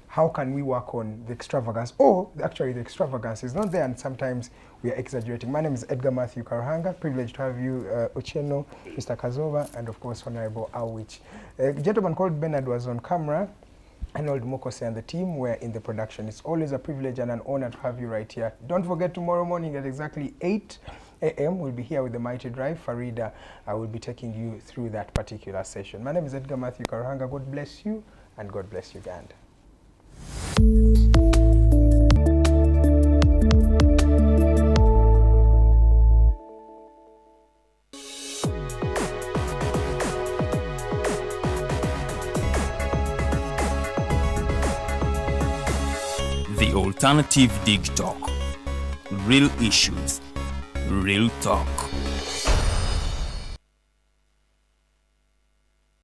how can we work on the extravagance? Or actually the extravagance is not there, and sometimes we are exaggerating. My name is Edgar Matthew Karuhanga. Privileged to have you, Ochieno, Mr. Kazooba, and of course Honorable Awich. A gentleman called Bernard was on camera. Arnold Mokose and the team were in the production. It's always a privilege and an honor to have you right here. Don't forget, tomorrow morning at exactly 8 a.m. we'll be here with the Mighty Drive. Farida will be taking you through that particular session. My name is Edgar Matthew Karuhanga. God bless you and God bless Uganda. The Alternative Dig Talk. Real issues, real talk.